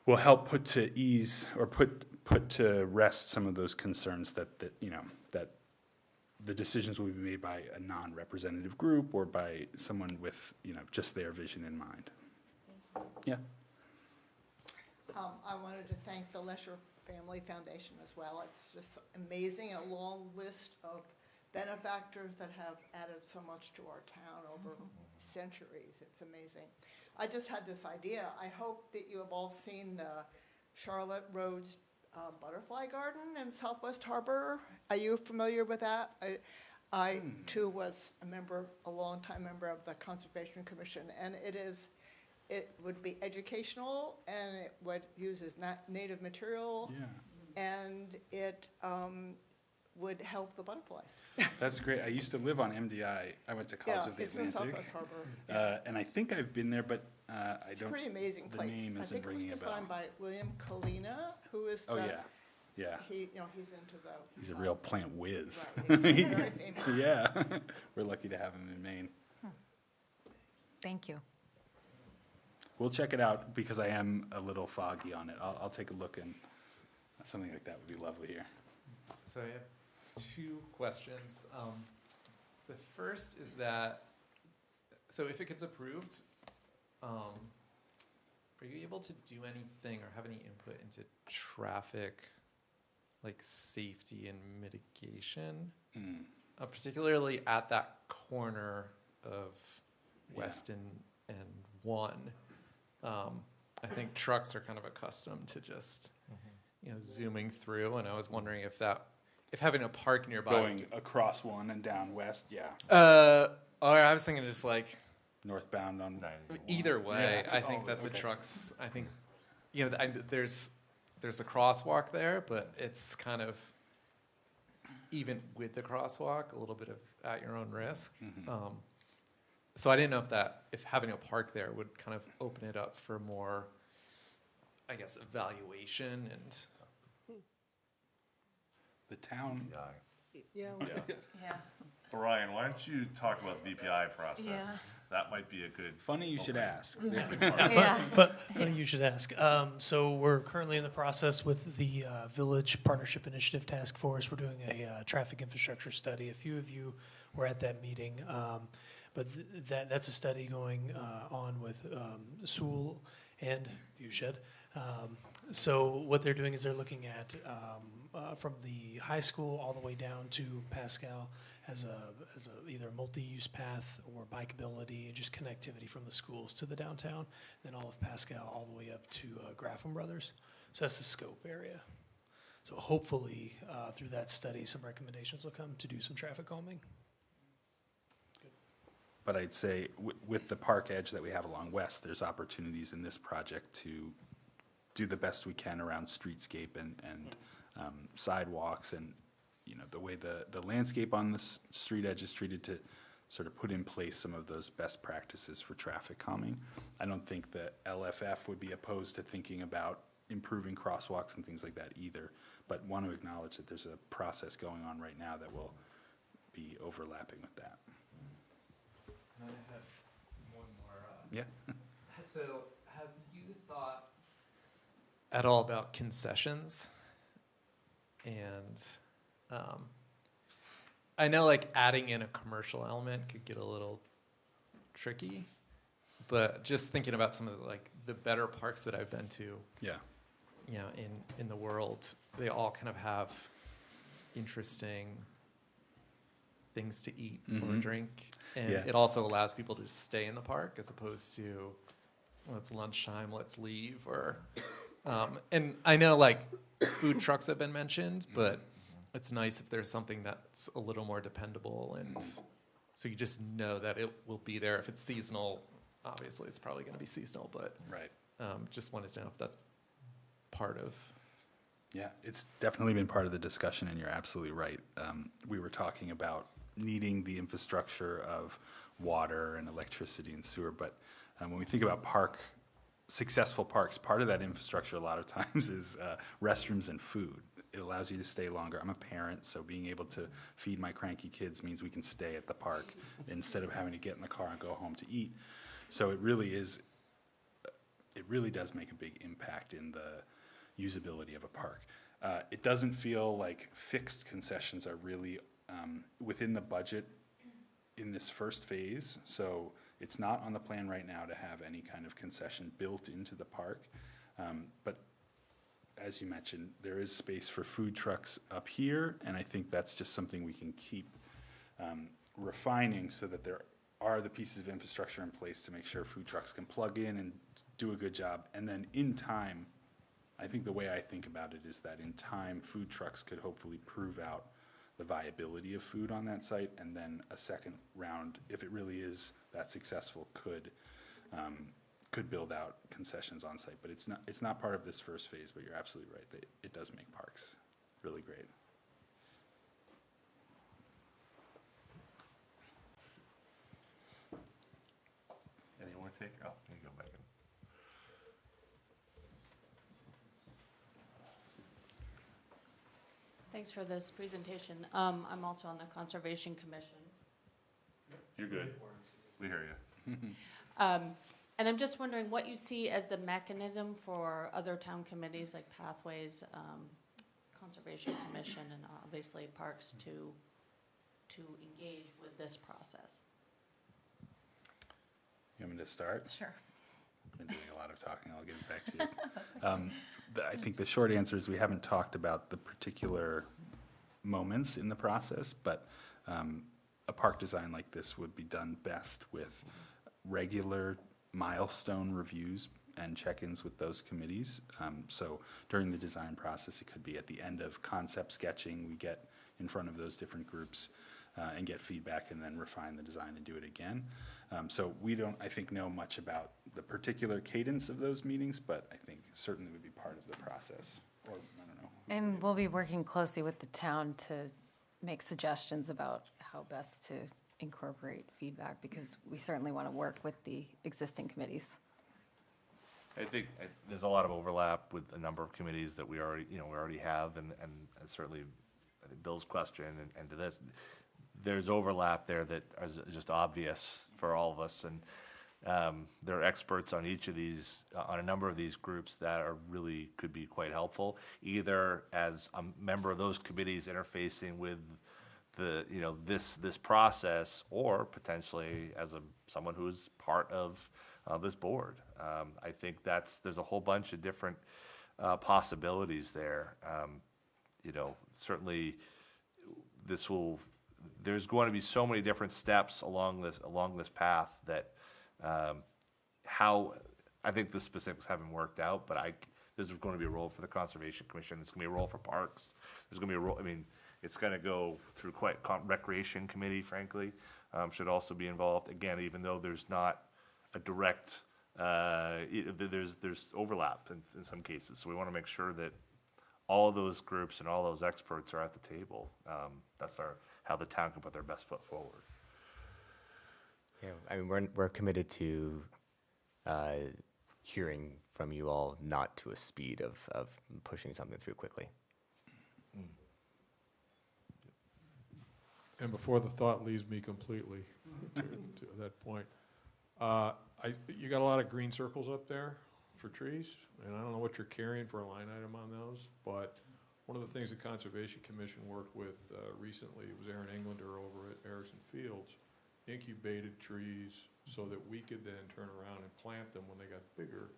will help put to ease or put to rest some of those concerns that the decisions will be made by a non-representative group or by someone with, just their vision in mind. Yeah. I wanted to thank the Lesher Family Foundation as well. It's just amazing, and a long list of benefactors that have added so much to our town over centuries. It's amazing. I just had this idea. I hope that you have all seen the Charlotte Rhodes Butterfly Garden in Southwest Harbor. Are you familiar with that? I too was a longtime member of the Conservation Commission, and it would be educational, and it would uses native material, and it would help the butterflies. That's great. I used to live on MDI. I went to college at the it's in Atlantic. Southwest Harbor. And I think I've been there, but I don't. It's a pretty amazing the place. name I isn't think it was ringing a bell. designed by William Kalina, who is Oh, the, yeah. he's into the. He's a real plant whiz. Right, he's very famous. Yeah. We're lucky to have him in Maine. Thank you. We'll check it out because I am a little foggy on it. I'll take a look, and something like that would be lovely here. So I have 2 questions. The first is that, so if it gets approved, are you able to do anything or have any input into traffic, like safety and mitigation? Particularly at that corner of West and 1. I think trucks are kind of accustomed to just, zooming through, and I was wondering if having a park nearby. Going across 1 and down West, yeah. Or I was thinking just like Northbound on 91. either way. Yeah. I think that the trucks. I think, there's a crosswalk there, but it's kind of even with the crosswalk, a little bit of at your own risk. So I didn't know if having a park there would kind of open it up for more, I guess, evaluation and. The town. Yeah. Yeah. Brian, why don't you talk about the VPI process? Yeah. That might be a good. Funny you should ask. Yeah. But you should ask. So we're currently in the process with the Village Partnership Initiative Task Force. We're doing a traffic infrastructure study. A few of you were at that meeting. But that's a study going on with Sewell and Viewshed. So what they're doing is they're looking at from the high school all the way down to Pascal as a either multi-use path or bikeability, just connectivity from the schools to the downtown, then all of Pascal all the way up to Graffam Brothers. So that's the scope area. So hopefully through that study, some recommendations will come to do some traffic calming. But I'd say with the park edge that we have along West, there's opportunities in this project to do the best we can around streetscape and sidewalks and, the way the landscape on the street edge is treated to sort of put in place some of those best practices for traffic calming. I don't think the LFF would be opposed to thinking about improving crosswalks and things like that either, but want to acknowledge that there's a process going on right now that will be overlapping with that. And I have one more. Yeah. So, have you thought at all about concessions? And I know, like, adding in a commercial element could get a little tricky, but just thinking about some of the better parks that I've been to. Yeah. In the world, they all kind of have interesting things to eat or drink. And it also allows people to just stay in the park as opposed to, well, it's lunchtime, let's leave. Or, and I know food trucks have been mentioned, but it's nice if there's something that's a little more dependable. And so you just know that it will be there. If it's seasonal, obviously it's probably going to be seasonal, but right. Just wanted to know if that's part of. Yeah, it's definitely been part of the discussion, and you're absolutely right. We were talking about needing the infrastructure of water and electricity and sewer, but when we think about successful parks, part of that infrastructure a lot of times is restrooms and food. It allows you to stay longer. I'm a parent, so being able to feed my cranky kids means we can stay at the park instead of having to get in the car and go home to eat. So it really does make a big impact in the usability of a park. It doesn't feel like fixed concessions are really within the budget in this first phase, so it's not on the plan right now to have any kind of concession built into the park. But as you mentioned, there is space for food trucks up here, and I think that's just something we can keep refining so that there are the pieces of infrastructure in place to make sure food trucks can plug in and do a good job. And then in time, I think the way I think about it is that in time, food trucks could hopefully prove out the viability of food on that site, and then a second round, if it really is that successful, could build out concessions on site. But it's not part of this first phase, but you're absolutely right, that it does make parks really great. Anyone take, oh, you go, Megan. Thanks for this presentation. I'm also on the Conservation Commission. You're good. We hear you. And I'm just wondering what you see as the mechanism for other town committees like Pathways, Conservation Commission, and obviously Parks to engage with this process. You want me to start? Sure. I've been doing a lot of talking, I'll get it back to you. I think the short answer is we haven't talked about the particular moments in the process, but a park design like this would be done best with regular milestone reviews and check-ins with those committees. So during the design process, it could be at the end of concept sketching, we get in front of those different groups and get feedback and then refine the design and do it again. So we don't, I think, know much about the particular cadence of those meetings, but I think certainly would be part of the process, or I don't know. And we'll be working closely with the town to make suggestions about how best to incorporate feedback, because we certainly want to work with the existing committees. I think there's a lot of overlap with a number of committees that we already have, and certainly, I think Bill's question and to this, there's overlap there that is just obvious for all of us, and there are experts on each of these, on a number of these groups that are really could be quite helpful, either as a member of those committees interfacing with the this process, or potentially as someone who's part of this board. I think there's a whole bunch of different possibilities there. Certainly there's going to be so many different steps along this path that how I think the specifics haven't worked out, but there's going to be a role for the Conservation Commission. There's going to be a role for Parks. There's going to be a role. I mean, it's going to go through Recreation Committee, frankly, should also be involved. Again, even though there's not a direct, there's overlap in some cases. So we want to make sure that all of those groups and all those experts are at the table. That's how the town can put their best foot forward. Yeah, I mean, we're committed to hearing from you all, not to a speed of pushing something through quickly. And before the thought leaves me completely to that point, you got a lot of green circles up there for trees, and I don't know what you're carrying for a line item on those, but one of the things the Conservation Commission worked with recently was Aaron Englander over at Erickson Fields, incubated trees so that we could then turn around and plant them when they got bigger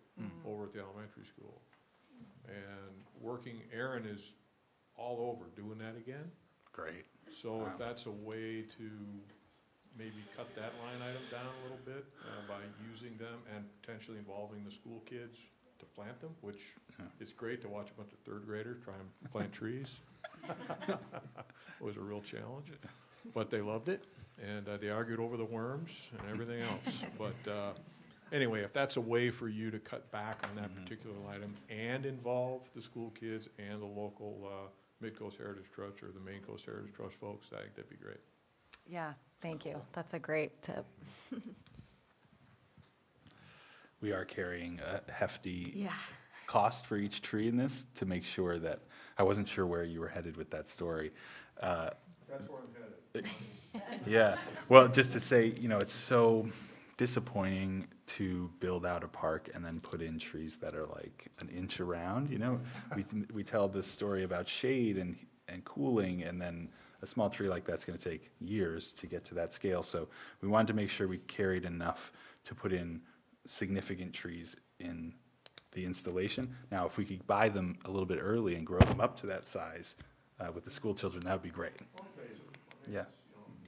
over at the elementary school. And Aaron is all over doing that again. Great. So if that's a way to maybe cut that line item down a little bit by using them and potentially involving the school kids to plant them, which it's great to watch a bunch of third graders try and plant trees. It was a real challenge, but they loved it, and they argued over the worms and everything else. But anyway, if that's a way for you to cut back on that particular item and involve the school kids and the local Mid-Coast Heritage Trust or the Maine Coast Heritage Trust folks, I think that'd be great. Yeah, thank you. That's a great tip. We are carrying a hefty cost for each tree in this to make sure that, I wasn't sure where you were headed with that story. That's where I'm headed. Yeah, well, just to say, it's so disappointing to build out a park and then put in trees that are like an inch around, we tell this story about shade and cooling, and then a small tree like that's going to take years to get to that scale. So we wanted to make sure we carried enough to put in significant trees in the installation. Now, if we could buy them a little bit early and grow them up to that size with the school children, that would be great. Yeah.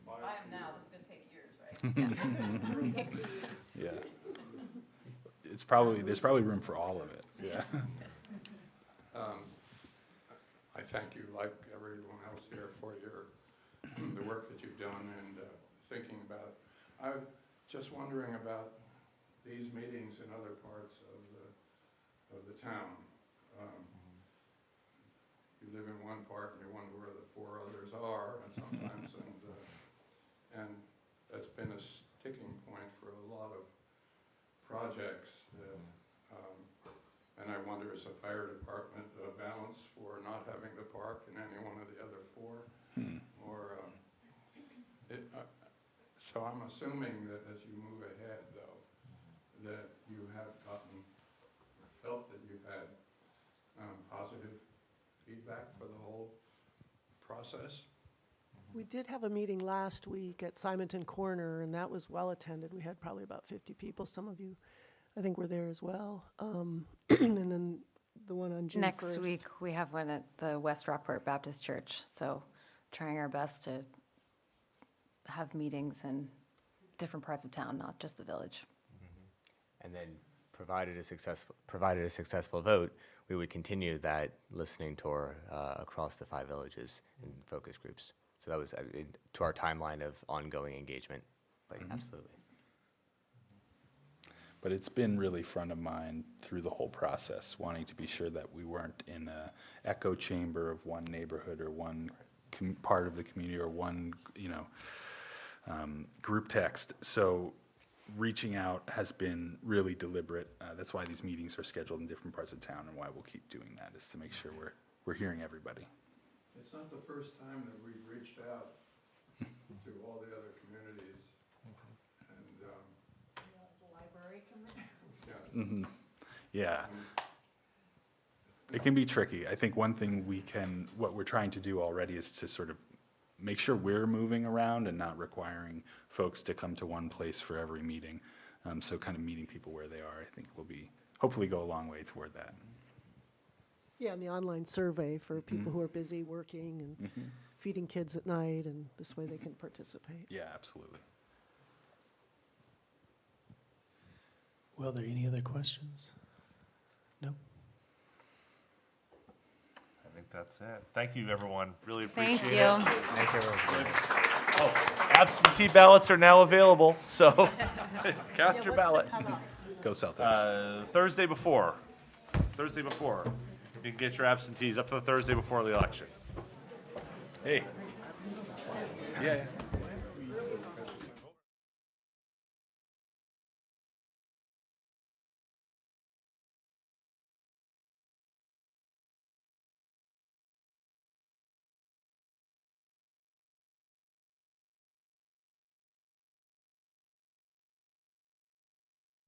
Buy them now, this is gonna take years, right? Yeah. It's probably, there's probably room for all of it, yeah. I thank you, like everyone else here, for the work that you've done and thinking about it. I'm just wondering about these meetings in other parts of the town. You live in one part and you wonder where the four others are, and sometimes, and that's been a sticking point for a lot of projects. And I wonder, is the fire department balance for not having the park in any one of the other four? Or, so I'm assuming that as you move ahead, though, that you have gotten, or felt that you've had positive feedback for the whole process? We did have a meeting last week at Simonton Corner, and that was well attended. We had probably about 50 people. Some of you, I think, were there as well. And then the one on June 1st. Next week, we have one at the West Rockport Baptist Church, so trying our best to have meetings in different parts of town, not just the village. And then, provided a successful vote, we would continue that listening tour across the 5 villages in focus groups. So that was to our timeline of ongoing engagement, like absolutely. But it's been really front of mind through the whole process, wanting to be sure that we weren't in a echo chamber of one neighborhood or one part of the community or one, group text. So reaching out has been really deliberate. That's why these meetings are scheduled in different parts of town, and why we'll keep doing that, is to make sure we're hearing everybody. It's not the first time that we've reached out to all the other communities. And, The library Mm-hmm. Yeah. It can be tricky. I think one thing what we're trying to do already is to sort of make sure we're moving around and not requiring folks to come to one place for every meeting. So kind of meeting people where they are, I think will hopefully go a long way toward that. Yeah, and the online survey for people who are busy working and feeding kids at night, and this way they can participate. Yeah, absolutely. Well, are there any other questions? No? I think that's it. Thank you, everyone. Really appreciate Thank it. you. Thank you, everyone. Oh, absentee ballots are now available, so cast your ballot. Go Celtics. Thursday before. You can get your absentees up to the Thursday before the election. Hey. Yeah.